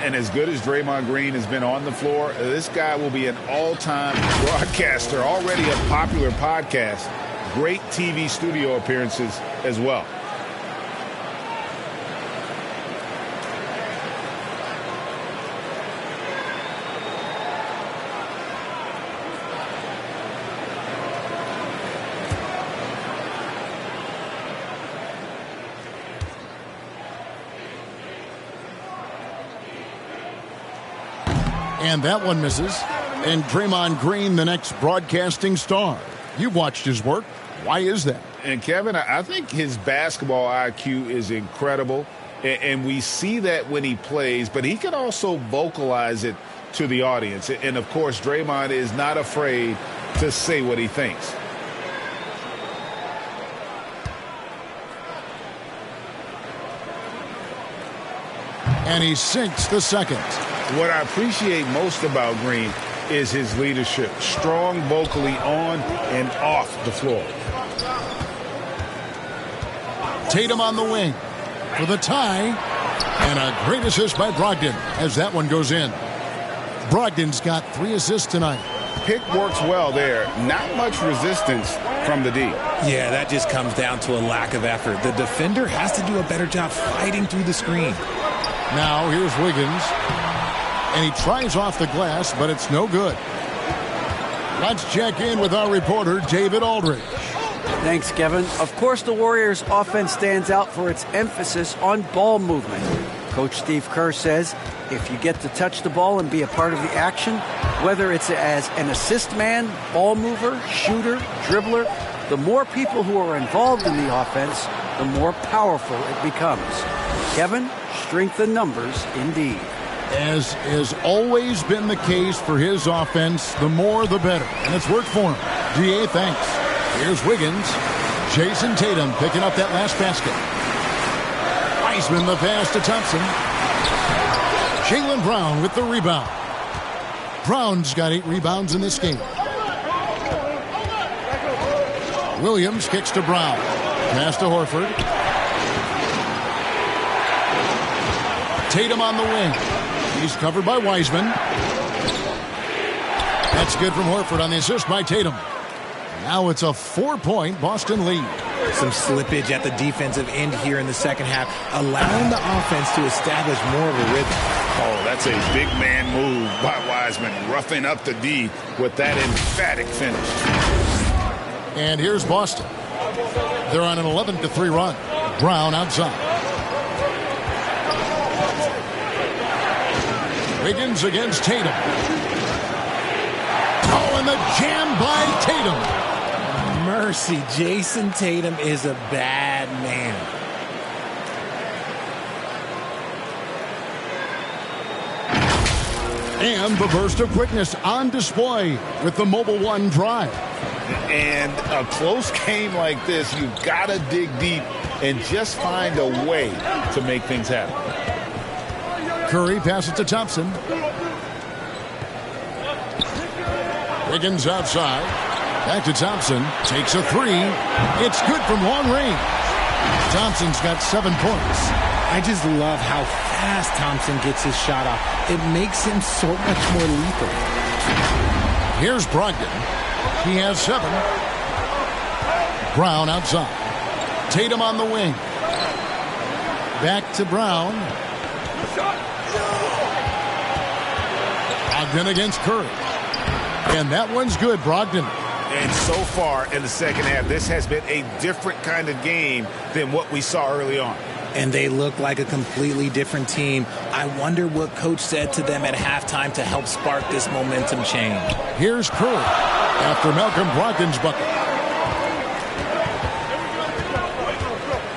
And as good as Draymond Green has been on the floor, this guy will be an all-time broadcaster, already a popular podcast. Great TV studio appearances as well. And that one misses. And Draymond Green, the next broadcasting star. You've watched his work. Why is that? And Kevin, I think his basketball IQ is incredible. And we see that when he plays, but he can also vocalize it to the audience. And of course, Draymond is not afraid to say what he thinks. And he sinks the second. What I appreciate most about Green is his leadership. Strong vocally on and off the floor. Tatum on the wing for the tie. And a great assist by Brogdon as that one goes in. Brogdon's got 3 assists tonight. Pick works well there. Not much resistance from the D. Yeah, that just comes down to a lack of effort. The defender has to do a better job fighting through the screen. Now here's Wiggins. And he tries off the glass, but it's no good. Let's check in with our reporter, David Aldridge. Thanks, Kevin. Of course, the Warriors' offense stands out for its emphasis on ball movement. Coach Steve Kerr says if you get to touch the ball and be a part of the action, whether it's as an assist man, ball mover, shooter, dribbler, the more people who are involved in the offense, the more powerful it becomes. Kevin, strength in numbers indeed. As has always been the case for his offense, the more the better. And it's worked for him. DA, thanks. Here's Wiggins. Jason Tatum picking up that last basket. Wiseman the pass to Thompson. Jaylen Brown with the rebound. Brown's got 8 rebounds in this game. Williams kicks to Brown. Pass to Horford. Tatum on the wing. He's covered by Wiseman. That's good from Horford on the assist by Tatum. Now it's a 4-point Boston lead. Some slippage at the defensive end here in the second half, allowing the offense to establish more of a rhythm. Oh, that's a big man move by Wiseman, roughing up the D with that emphatic finish. And here's Boston. They're on an 11-3 run. Brown outside. Wiggins against Tatum. Oh, and the jam by Tatum. Mercy, Jason Tatum is a bad man. And the burst of quickness on display with the Mobile One drive. And a close game like this, you've got to dig deep and just find a way to make things happen. Curry passes to Thompson. Wiggins outside. Back to Thompson. Takes a 3. It's good from long range. Thompson's got 7 points. I just love how fast Thompson gets his shot off. It makes him so much more lethal. Here's Brogdon. He has 7. Brown outside. Tatum on the wing. Back to Brown. Brogdon against Curry. And that one's good, Brogdon. And so far in the second half, this has been a different kind of game than what we saw early on. And they look like a completely different team. I wonder what coach said to them at halftime to help spark this momentum change. Here's Curry after Malcolm Brogdon's bucket.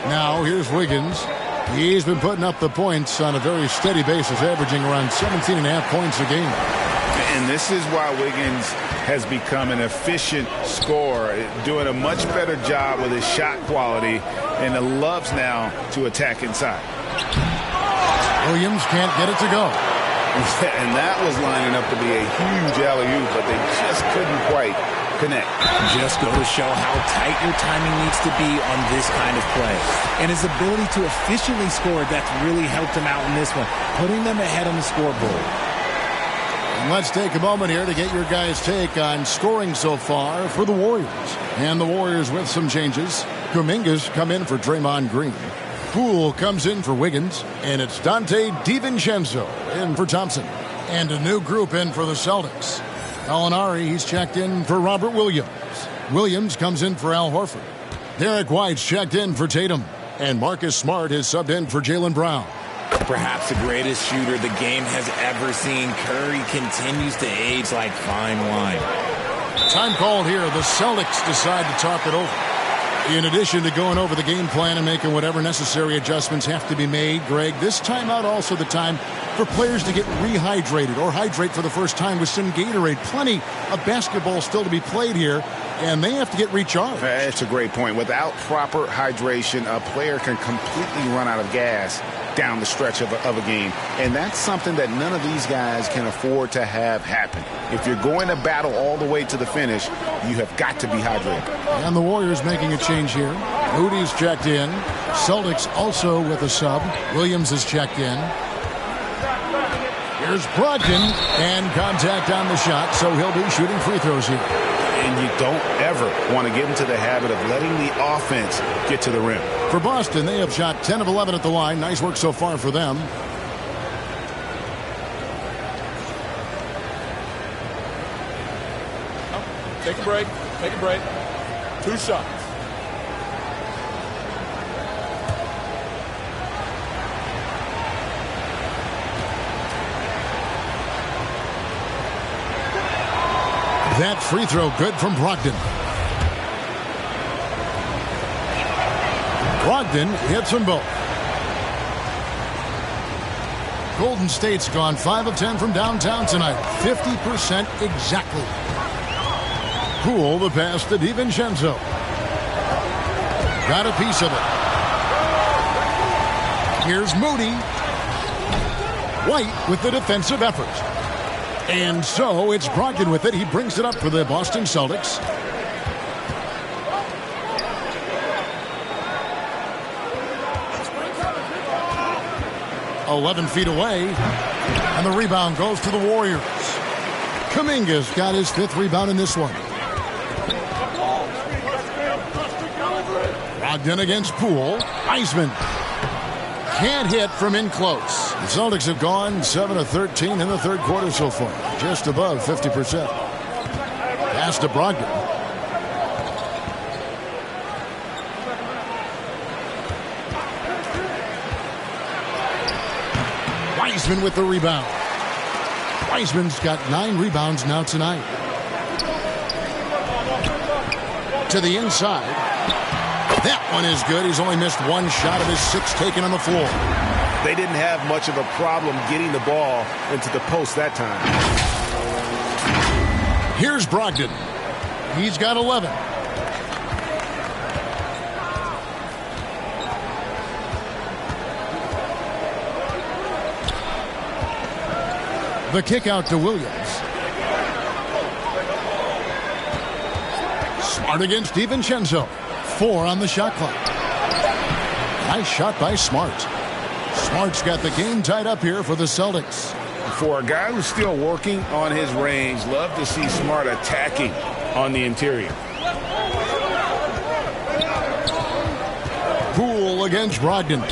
Now here's Wiggins. He's been putting up the points on a very steady basis, averaging around 17.5 points a game. And this is why Wiggins has become an efficient scorer, doing a much better job with his shot quality, and loves now to attack inside. Williams can't get it to go. And that was lining up to be a huge alley-oop, but they just couldn't quite connect. Just go to show how tight your timing needs to be on this kind of play. And his ability to efficiently score, that's really helped him out in this one, putting them ahead on the scoreboard. And let's take a moment here to get your guys' take on scoring so far for the Warriors. And the Warriors with some changes. Kuminga's come in for Draymond Green. Poole comes in for Wiggins. And it's Dante DiVincenzo in for Thompson. And a new group in for the Celtics. Gallinari, he's checked in for Robert Williams. Williams comes in for Al Horford. Derek White's checked in for Tatum. And Marcus Smart is subbed in for Jaylen Brown. Perhaps the greatest shooter the game has ever seen. Curry continues to age like fine wine. Time called here. The Celtics decide to talk it over. In addition to going over the game plan and making whatever necessary adjustments have to be made, Greg, this timeout also the time for players to get rehydrated or hydrate for the first time with some Gatorade. Plenty of basketball still to be played here, and they have to get recharged. That's a great point. Without proper hydration, a player can completely run out of gas down the stretch of a game. And that's something that none of these guys can afford to have happen. If you're going to battle all the way to the finish, you have got to be hydrated. And the Warriors making a change here. Moody's checked in. Celtics also with a sub. Williams is checked in. Here's Brogdon, and contact on the shot, so he'll be shooting free throws here. And you don't ever want to get into the habit of letting the offense get to the rim. For Boston, they have shot 10 of 11 at the line. Nice work so far for them. Take a break. Take a break. 2 shots. That free throw good from Brogdon. Brogdon hits them both. Golden State's gone 5 of 10 from downtown tonight. 50% exactly. Poole the pass to DiVincenzo. Got a piece of it. Here's Moody. White with the defensive effort. And so it's Brogdon with it. He brings it up for the Boston Celtics. "11 feet away. And the rebound goes to the Warriors. Kuminga's got his 5th rebound in this one. Brogdon against Poole. Eisman can't hit from in close. The Celtics have gone 7 of 13 in the third quarter so far. Just above 50%. Pass to Brogdon. Wiseman with the rebound. Wiseman's got 9 rebounds now tonight. To the inside. That one is good. He's only missed 1 shot of his 6 taken on the floor. They didn't have much of a problem getting the ball into the post that time. Here's Brogdon. He's got 11. The kick out to Williams. Smart against DiVincenzo. 4 on the shot clock. Nice shot by Smart. Smart's got the game tied up here for the Celtics. For a guy who's still working on his range, love to see Smart attacking on the interior. Poole against Brogdon.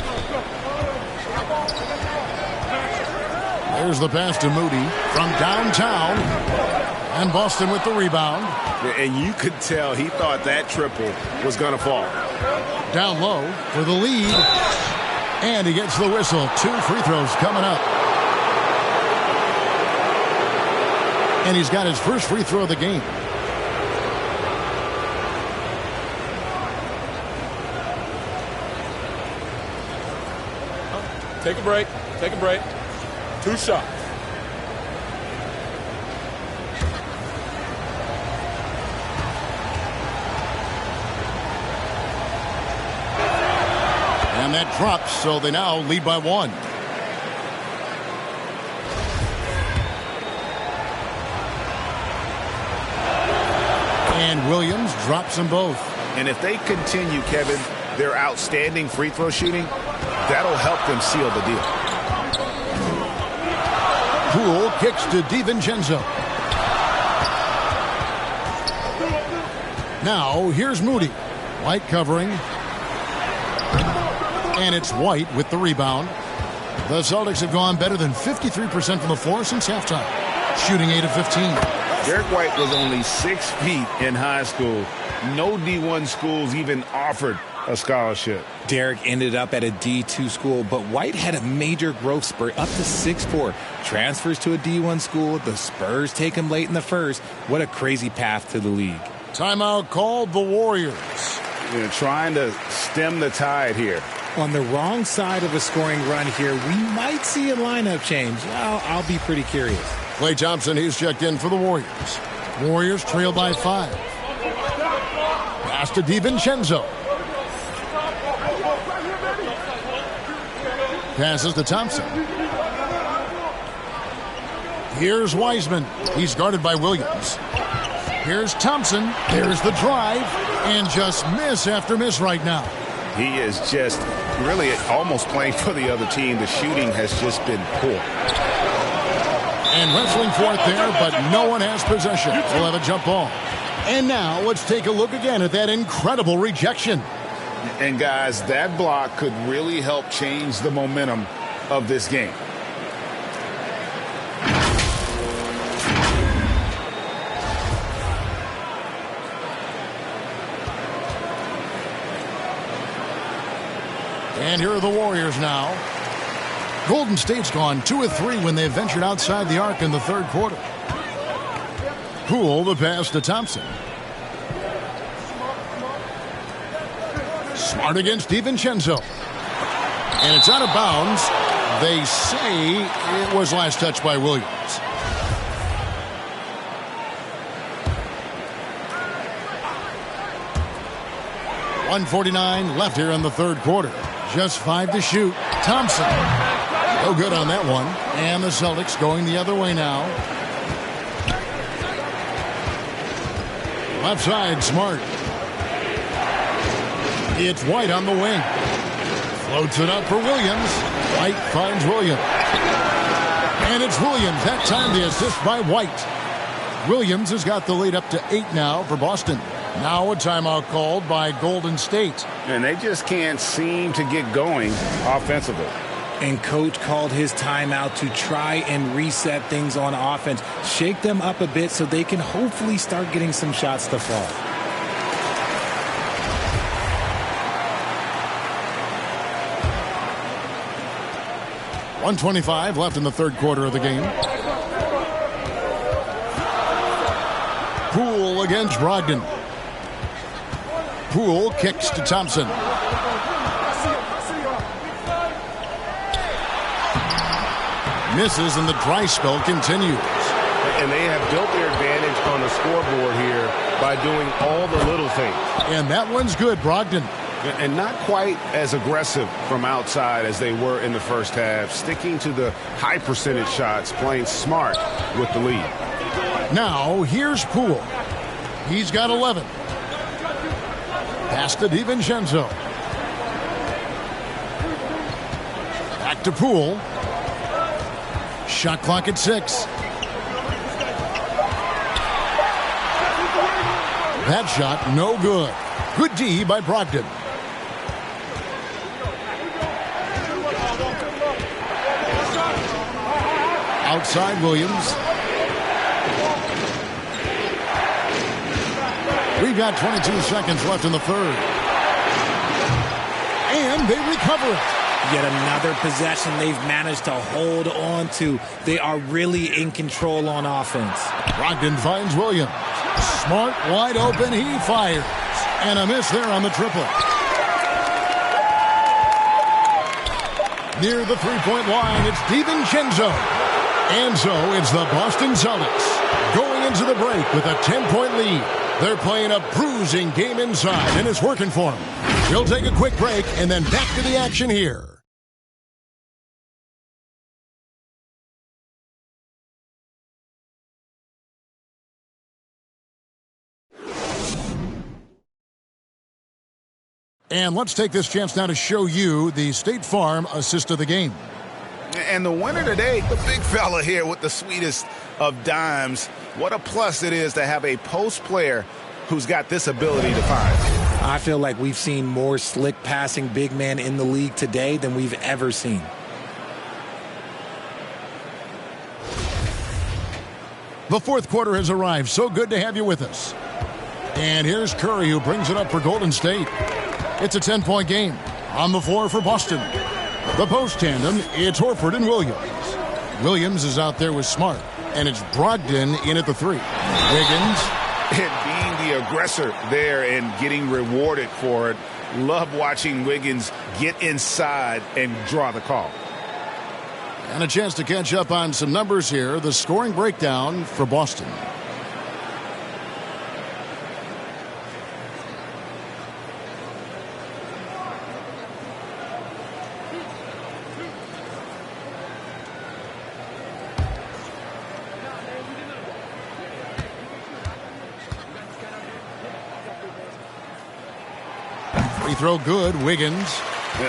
There's the pass to Moody from downtown. And Boston with the rebound. And you could tell he thought that triple was going to fall. Down low for the lead. And he gets the whistle. 2 free throws coming up. And he's got his first free throw of the game. Take a break. Take a break. 2 shots. And that drops, so they now lead by 1. And Williams drops them both. And if they continue, Kevin, their outstanding free throw shooting, that'll help them seal the deal. Poole kicks to DiVincenzo. Now, here's Moody. White covering. And it's White with the rebound. The Celtics have gone better than 53% from the floor since halftime, shooting 8 of 15. Derek White was only 6 feet in high school. No D1 schools even offered a scholarship. Derek ended up at a D2 school, but White had a major growth spurt up to 6'4". Transfers to a D1 school. The Spurs take him late in the first. What a crazy path to the league. Timeout called the Warriors. Trying to stem the tide here. On the wrong side of a scoring run here, we might see a lineup change. I'll be pretty curious. Klay Thompson, he's checked in for the Warriors. Warriors trail by 5. Pass to DiVincenzo. Passes to Thompson. Here's Wiseman. He's guarded by Williams. Here's Thompson. There's the drive. And just miss after miss right now. He is just really almost playing for the other team. The shooting has just been poor. And wrestling for it there, but no one has possession. We'll have a jump ball. And now let's take a look again at that incredible rejection. And guys, that block could really help change the momentum of this game. And here are the Warriors now. Golden State's gone 2 of 3 when they ventured outside the arc in the third quarter. Poole the pass to Thompson. Smart against DiVincenzo. And it's out of bounds. They say it was last touched by Williams. .149 left here in the third quarter. Just 5 to shoot. Thompson. No good on that one. And the Celtics going the other way now. Left side, Smart. It's White on the wing. Floats it up for Williams. White finds Williams. And it's Williams. That time the assist by White. Williams has got the lead up to 8 now for Boston. Now a timeout called by Golden State. And they just can't seem to get going offensively. And coach called his timeout to try and reset things on offense. Shake them up a bit so they can hopefully start getting some shots to fall. .125 left in the third quarter of the game. Poole against Brogdon. Poole kicks to Thompson. Misses and the dry spell continues. And they have built their advantage on the scoreboard here by doing all the little things. And that one's good, Brogdon. And not quite as aggressive from outside as they were in the first half. Sticking to the high percentage shots, playing smart with the lead. Now, here's Poole. He's got 11. Pass to DiVincenzo. Back to Poole. Shot clock at 6. That shot, no good. Good D by Brogdon. Outside Williams. We've got 22 seconds left in the third. And they recover it. Yet another possession they've managed to hold on to. They are really in control on offense. Brogdon finds Williams. Smart, wide open, he fires. And a miss there on the triple. Near the three-point line, it's DiVincenzo. And so it's the Boston Celtics going into the break with a 10-point lead. They're playing a bruising game inside, and it's working for them. We'll take a quick break and then back to the action here. And let's take this chance now to show you the State Farm assist of the game. And the winner today, the big fella here with the sweetest of dimes. What a plus it is to have a post player who's got this ability to find. I feel like we've seen more slick passing big man in the league today than we've ever seen. The fourth quarter has arrived. So good to have you with us. And here's Curry, who brings it up for Golden State. It's a 10-point game. On the floor for Boston. The post tandem, it's Horford and Williams. Williams is out there with Smart. And it's Brogdon in at the 3. Wiggins. And being the aggressor there and getting rewarded for it. Love watching Wiggins get inside and draw the call. And a chance to catch up on some numbers here. The scoring breakdown for Boston. Free throw good, Wiggins.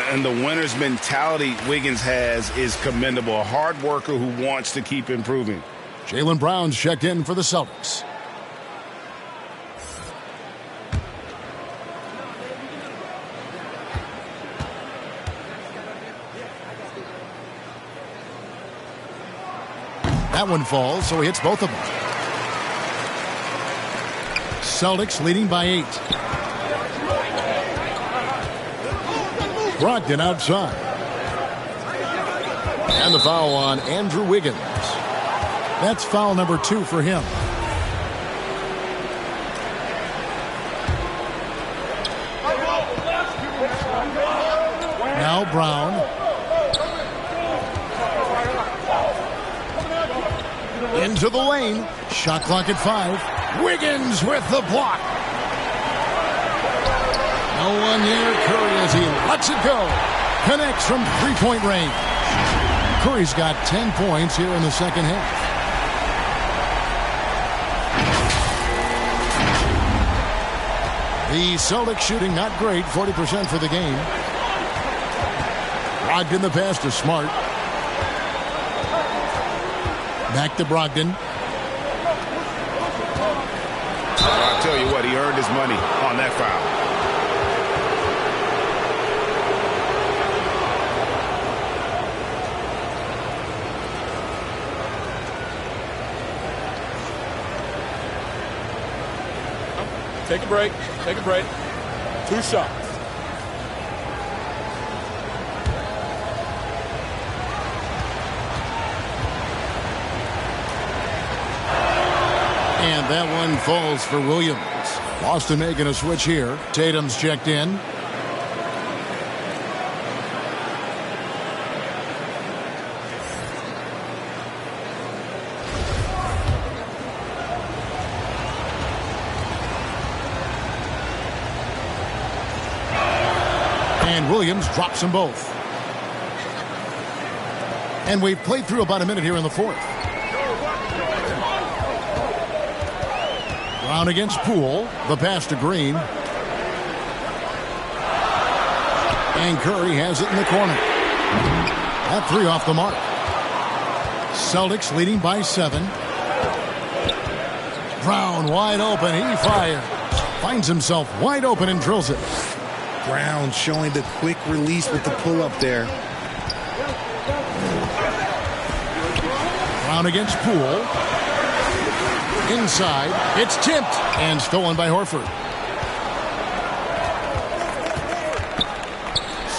And the winner's mentality Wiggins has is commendable. A hard worker who wants to keep improving. Jaylen Brown's checked in for the Celtics. That one falls, so he hits both of them. Celtics leading by 8. Brogdon outside. And the foul on Andrew Wiggins. That's foul number 2 for him. Now Brown. Into the lane. Shot clock at 5. Wiggins with the block. No one near Curry as he lets it go. Connects from three-point range. Curry's got 10 points here in the second half. The Celtics shooting not great, 40% for the game. Brogdon the pass to Smart. Back to Brogdon. I'll tell you what, he earned his money on that foul. Take a break. Take a break. 2 shots. And that one falls for Williams. Boston making a switch here. Tatum's checked in. And Williams drops them both. And we've played through about a minute here in the fourth. Brown against Poole. The pass to Green. And Curry has it in the corner. That 3 off the mark. Celtics leading by 7. Brown wide open. He fires. Finds himself wide open and drills it. Brown showing the quick release with the pull-up there. Brown against Poole. Inside. It's tipped and stolen by Horford.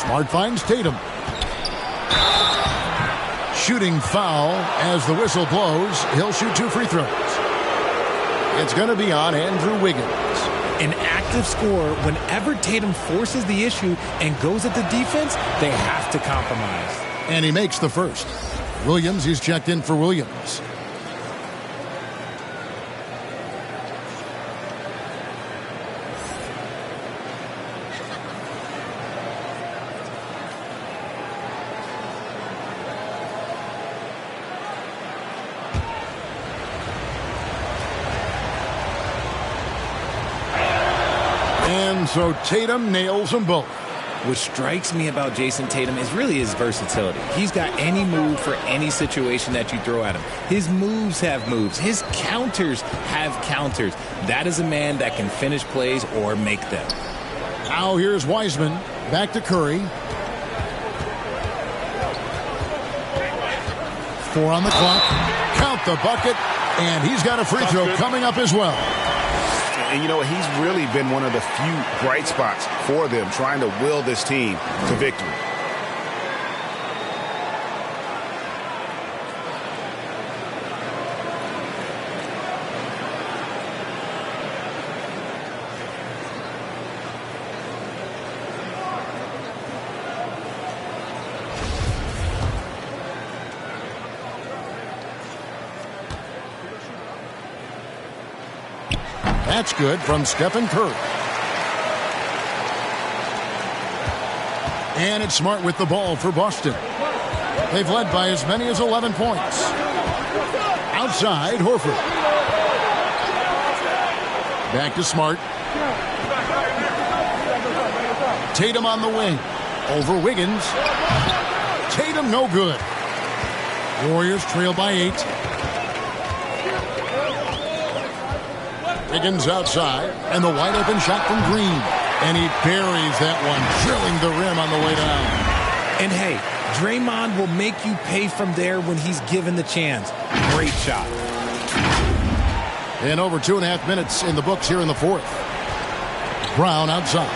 Smart finds Tatum. Shooting foul as the whistle blows. He'll shoot 2 free throws. It's going to be on Andrew Wiggins. An active scorer, whenever Tatum forces the issue and goes at the defense, they have to compromise. And he makes the first. Williams, he's checked in for Williams. And so Tatum nails them both. What strikes me about Jason Tatum is really his versatility. He's got any move for any situation that you throw at him. His moves have moves. His counters have counters. That is a man that can finish plays or make them. Now here's Wiseman. Back to Curry. 4 on the clock. Count the bucket. And he's got a free throw coming up as well. And you know, he's really been one of the few bright spots for them, trying to will this team to victory. That's good from Stephen Curry. And it's Smart with the ball for Boston. They've led by as many as 11 points. Outside, Horford. Back to Smart. Tatum on the wing. Over Wiggins. Tatum no good. Warriors trail by 8. Wiggins outside, and the wide open shot from Green. And he buries that one, drilling the rim on the way down. And hey, Draymond will make you pay from there when he's given the chance. Great shot. And over 2.5 minutes in the books here in the fourth. Brown outside.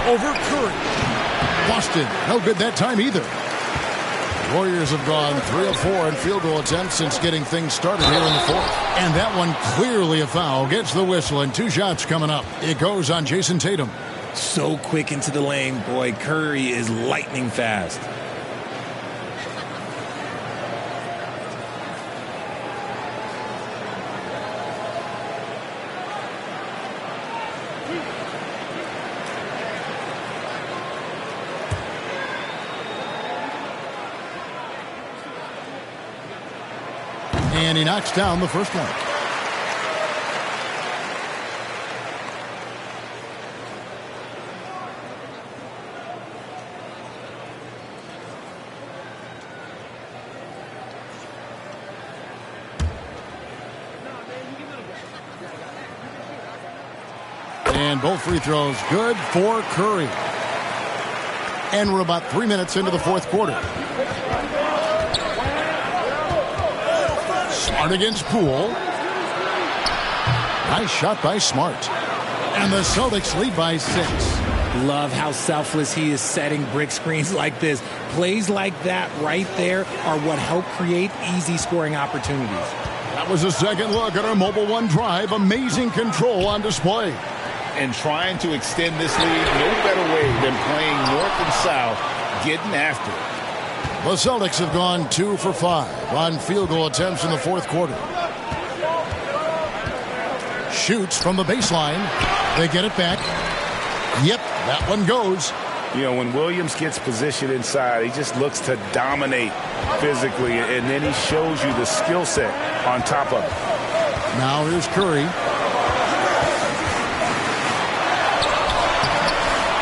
Over Curry. Boston, no good that time either. Warriors have gone 3 of 4 in field goal attempts since getting things started here in the fourth. And that one clearly a foul. Gets the whistle and 2 shots coming up. It goes on Jason Tatum. So quick into the lane. Boy, Curry is lightning fast. And he knocks down the first one. And both free throws good for Curry. And we're about 3 minutes into the fourth quarter. Smart against Poole. Nice shot by Smart. And the Celtics lead by 6. Love how selfless he is setting brick screens like this. Plays like that right there are what help create easy scoring opportunities. That was a second look at our Mobile One drive. Amazing control on display. And trying to extend this lead, no better way than playing north and south, getting after it. The Celtics have gone 2 for 5 on field goal attempts in the fourth quarter. Shoots from the baseline. They get it back. Yep, that one goes. You know, when Williams gets positioned inside, he just looks to dominate physically, and then he shows you the skill set on top of it. Now here's Curry.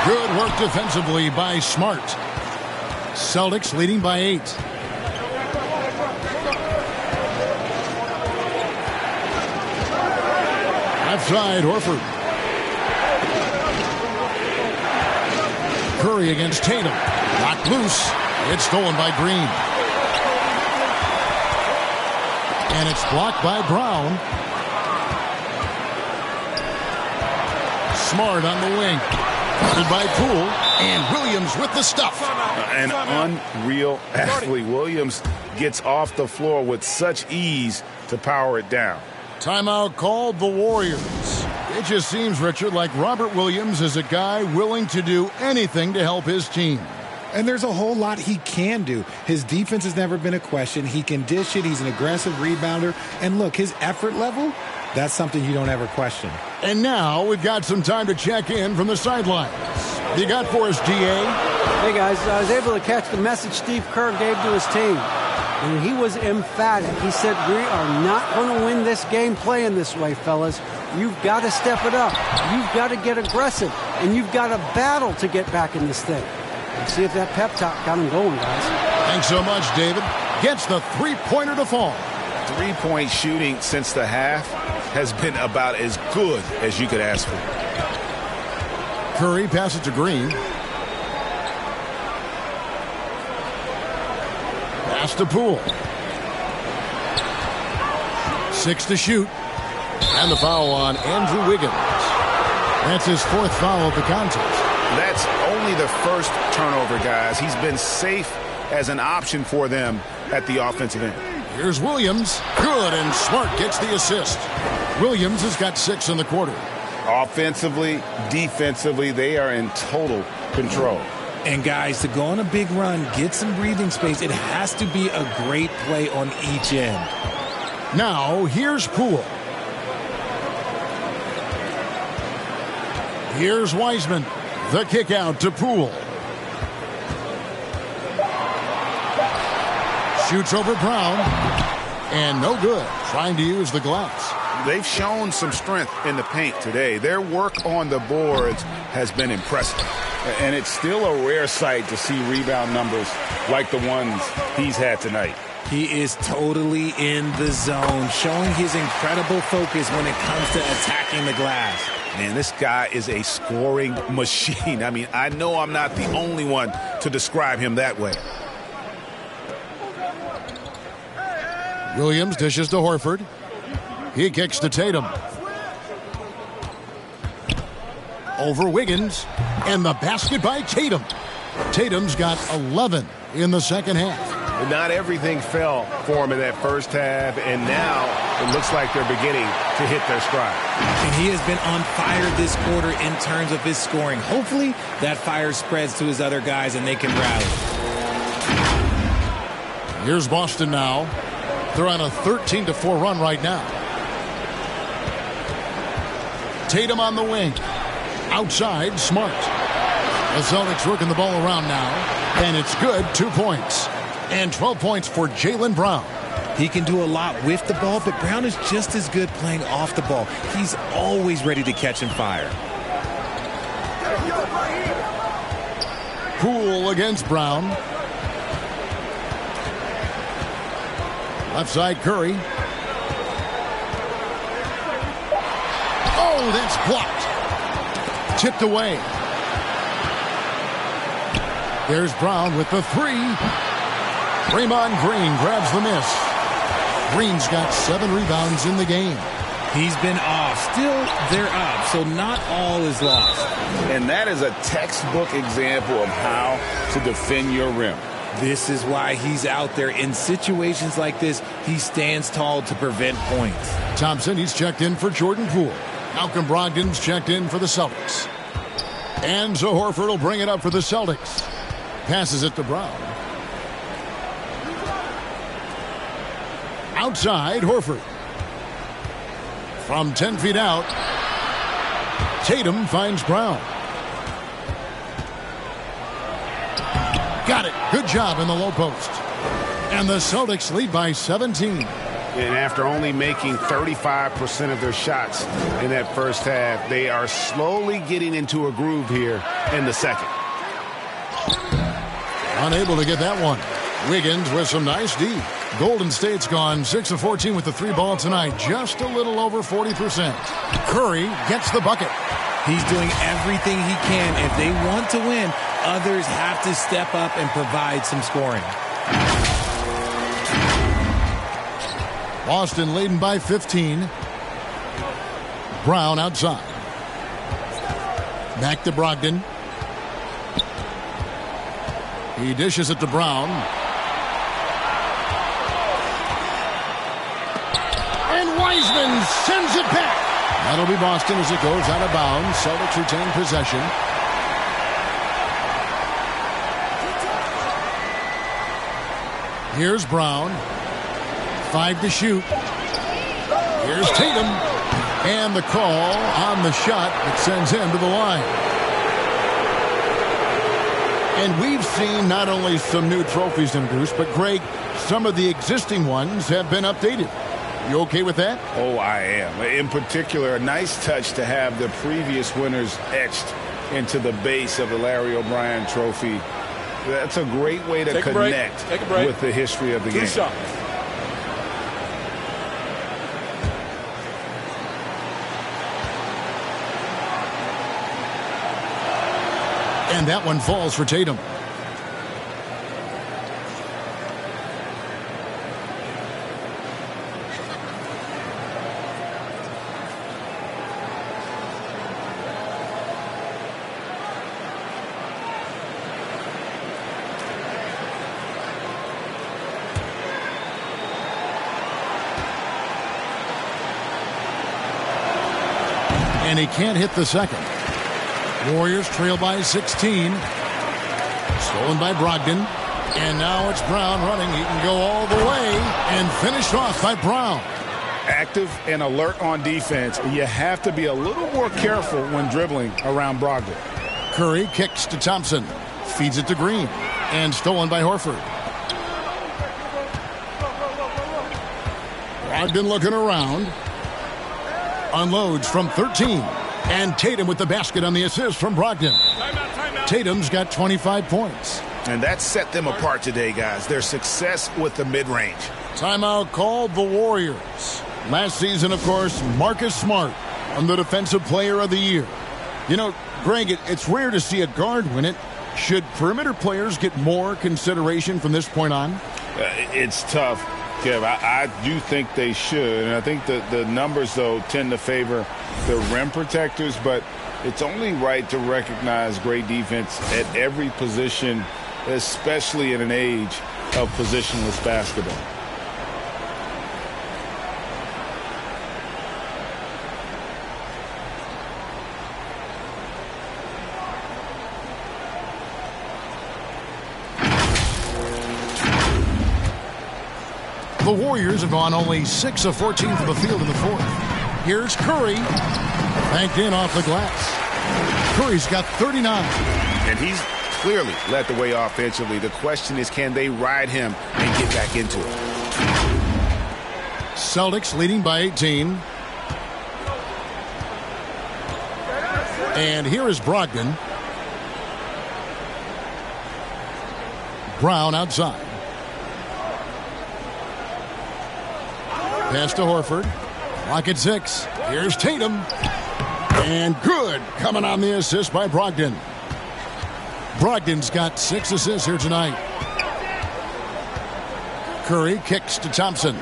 Good work defensively by Smart. Celtics leading by 8. Outside, Horford. Curry against Tatum. Knocked loose. It's stolen by Green. And it's blocked by Brown. Smart on the wing. Guarded by Poole. And Williams with the stuff. An unreal athlete. Williams gets off the floor with such ease to power it down. Timeout called the Warriors. It just seems, Richard, like Robert Williams is a guy willing to do anything to help his team. And there's a whole lot he can do. His defense has never been a question. He can dish it. He's an aggressive rebounder. And look, his effort level, that's something you don't ever question. And now we've got some time to check in from the sidelines. What you got for us, DA? Hey, guys, I was able to catch the message Steve Kerr gave to his team. And he was emphatic. He said, we are not going to win this game playing this way, fellas. You've got to step it up. You've got to get aggressive. And you've got to battle to get back in this thing. Let's see if that pep talk got him going, guys. Thanks so much, David. Gets the three-pointer to fall. Three-point shooting since the half has been about as good as you could ask for. Curry passes to Green. Pass to Poole. 6 to shoot. And the foul on Andrew Wiggins. That's his 4th foul of the contest. That's only the first turnover, guys. He's been safe as an option for them at the offensive end. Here's Williams. Good, and Smart gets the assist. Williams has got 6 in the quarter. Offensively, defensively, they are in total control. And guys, to go on a big run, get some breathing space, it has to be a great play on each end. Now, here's Poole. Here's Wiseman. The kick out to Poole. Shoots over Brown. And no good. Trying to use the glass. They've shown some strength in the paint today. Their work on the boards has been impressive. And it's still a rare sight to see rebound numbers like the ones he's had tonight. He is totally in the zone, showing his incredible focus when it comes to attacking the glass. Man, this guy is a scoring machine. I mean, I know I'm not the only one to describe him that way. Williams dishes to Horford. He kicks to Tatum. Over Wiggins. And the basket by Tatum. Tatum's got 11 in the second half. Not everything fell for him in that first half, and now it looks like they're beginning to hit their stride. And he has been on fire this quarter in terms of his scoring. Hopefully that fire spreads to his other guys and they can rally. Here's Boston now. They're on a 13-4 run right now. Tatum on the wing. Outside, Smart. The Celtics working the ball around now. And it's good, 2 points. And 12 points for Jaylen Brown. He can do a lot with the ball, but Brown is just as good playing off the ball. He's always ready to catch and fire. Poole against Brown. Left side, Curry. Oh, that's blocked. Tipped away. There's Brown with the 3. Draymond Green grabs the miss. Green's got 7 rebounds in the game. He's been off. Still, they're up, so not all is lost. And that is a textbook example of how to defend your rim. This is why he's out there. In situations like this, he stands tall to prevent points. Thompson, he's checked in for Jordan Poole. Malcolm Brogdon's checked in for the Celtics. And so Horford will bring it up for the Celtics. Passes it to Brown. Outside, Horford. From 10 feet out, Tatum finds Brown. Got it. Good job in the low post. And the Celtics lead by 17. And after only making 35% of their shots in that first half, they are slowly getting into a groove here in the second. Unable to get that one. Wiggins with some nice D. Golden State's gone 6 of 14 with the 3 ball tonight. Just a little over 40%. Curry gets the bucket. He's doing everything he can. If they want to win, others have to step up and provide some scoring. Boston leading by 15. Brown outside. Back to Brogdon. He dishes it to Brown. And Wiseman sends it back. That'll be Boston as it goes out of bounds. Celtics retain possession. Here's Brown. 5 to shoot. Here's Tatum. And the call on the shot that sends him to the line. And we've seen not only some new trophies introduced, but Greg, some of the existing ones have been updated. You okay with that? Oh, I am. In particular, a nice touch to have the previous winners etched into the base of the Larry O'Brien Trophy. That's a great way to connect with the history of the game. 2 shots. And that one falls for Tatum. And he can't hit the second. Warriors trail by 16. Stolen by Brogdon. And now it's Brown running. He can go all the way and finished off by Brown. Active and alert on defense. You have to be a little more careful when dribbling around Brogdon. Curry kicks to Thompson. Feeds it to Green. And stolen by Horford. Brogdon looking around. Unloads from 13. And Tatum with the basket on the assist from Brogdon. Tatum's got 25 points. And that set them apart today, guys. Their success with the mid-range. Timeout called the Warriors. Last season, of course, Marcus Smart won the Defensive Player of the Year. You know, Greg, it's rare to see a guard win it. Should perimeter players get more consideration from this point on? It's tough, Kev. I do think they should. And I think the numbers, though, tend to favor the rim protectors. But it's only right to recognize great defense at every position, especially in an age of positionless basketball. The Warriors have gone only 6 of 14 from the field in the fourth. Here's Curry. Banked in off the glass. Curry's got 39. And he's clearly led the way offensively. The question is, can they ride him and get back into it? Celtics leading by 18. And here is Brogdon. Brown outside. Pass to Horford. Lock at 6. Here's Tatum. And good. Coming on the assist by Brogdon. Brogdon's got 6 assists here tonight. Curry kicks to Thompson.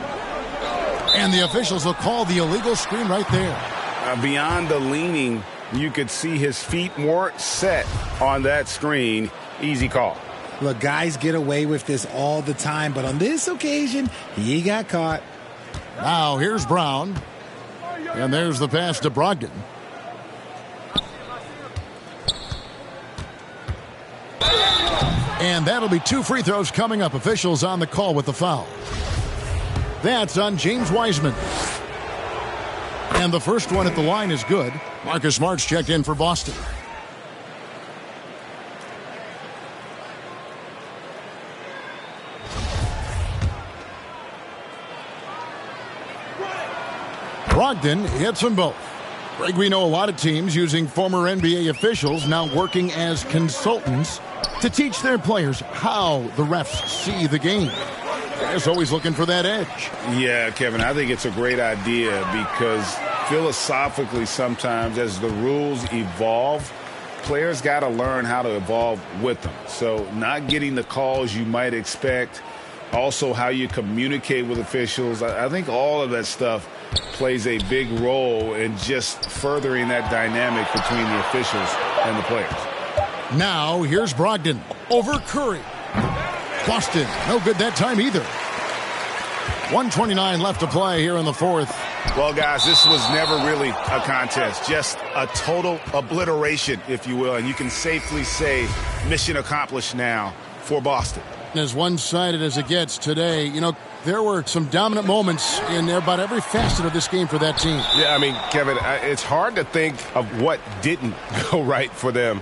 And the officials will call the illegal screen right there. Beyond the leaning, you could see his feet more set on that screen. Easy call. Look, guys get away with this all the time, but on this occasion, he got caught. Now here's Brown. And there's the pass to Brogdon. And that'll be 2 free throws coming up. Officials on the call with the foul. That's on James Wiseman. And the first one at the line is good. Marcus Smart's checked in for Boston. Brogdon hits them both. Greg, we know a lot of teams using former NBA officials now working as consultants to teach their players how the refs see the game. Guys always looking for that edge. Yeah, Kevin, I think it's a great idea because philosophically sometimes as the rules evolve, players got to learn how to evolve with them. So not getting the calls you might expect, also how you communicate with officials. I think all of that stuff plays a big role in just furthering that dynamic between the officials and the players. Now here's Brogdon over Curry. Boston, no good that time either. 1:29 left to play here in the fourth. Well, guys, this was never really a contest, just a total obliteration, if you will. And you can safely say mission accomplished now for Boston. As one-sided as it gets today, you know, there were some dominant moments in about every facet of this game for that team. Yeah, I mean, Kevin, it's hard to think of what didn't go right for them.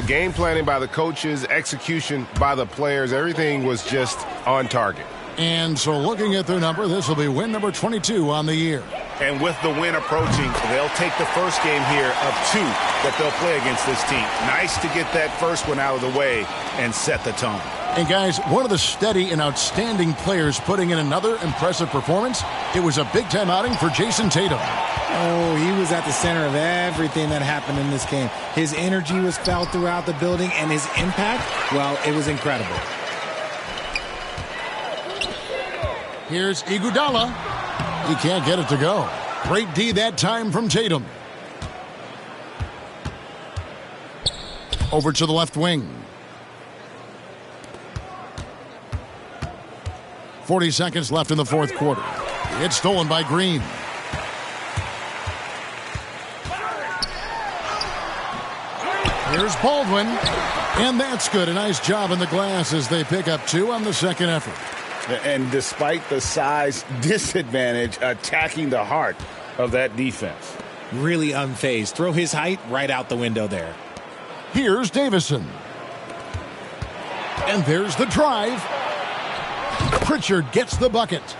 Game planning by the coaches, execution by the players, everything was just on target. And so looking at their number, this will be win number 22 on the year. And with the win approaching, they'll take the first game here of 2 that they'll play against this team. Nice to get that first one out of the way and set the tone. And guys, one of the steady and outstanding players putting in another impressive performance, it was a big-time outing for Jason Tatum. Oh, he was at the center of everything that happened in this game. His energy was felt throughout the building, and his impact, well, it was incredible. Here's Iguodala. He can't get it to go. Great D that time from Tatum. Over to the left wing. 40 seconds left in the fourth quarter. It's stolen by Green. Here's Baldwin. And that's good. A nice job in the glass as they pick up 2 on the second effort. And despite the size disadvantage, attacking the heart of that defense. Really unfazed. Throw his height right out the window there. Here's Davison. And there's the drive. Pritchard gets the bucket.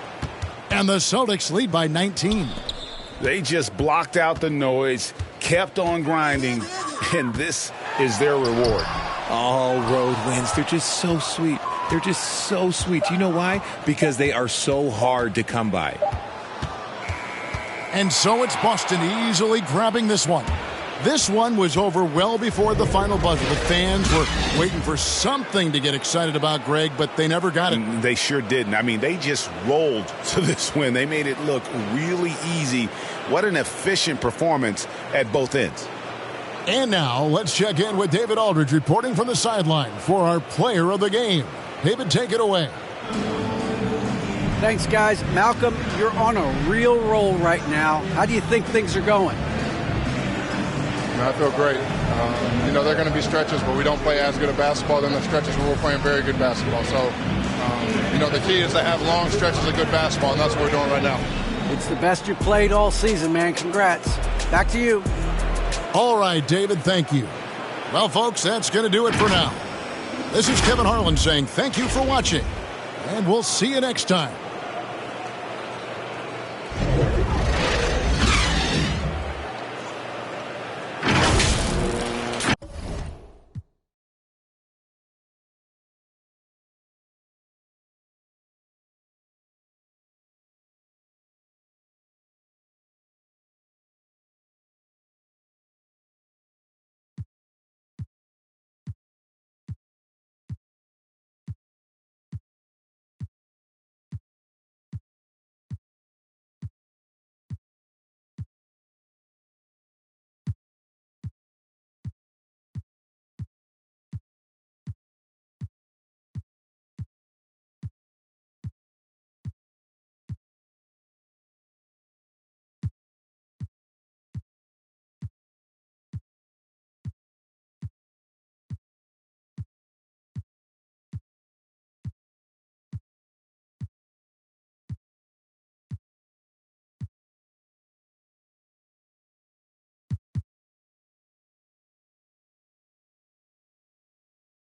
And the Celtics lead by 19. They just blocked out the noise, kept on grinding, and this is their reward. All road wins. They're just so sweet. They're just so sweet. You know why? Because they are so hard to come by. And so it's Boston easily grabbing this one. This one was over well before the final buzzer. The fans were waiting for something to get excited about, Greg, but they never got it. They sure didn't. I mean, they just rolled to this win. They made it look really easy. What an efficient performance at both ends. And now let's check in with David Aldridge reporting from the sideline for our player of the game. David, take it away. Thanks, guys. Malcolm, you're on a real roll right now. How do you think things are going? I feel great. There are going to be stretches where we don't play as good a basketball than the stretches where we're playing very good basketball. So, the key is to have long stretches of good basketball, and that's what we're doing right now. It's the best you played all season, man. Congrats. Back to you. All right, David, thank you. Well, folks, that's going to do it for now. This is Kevin Harlan saying thank you for watching, and we'll see you next time.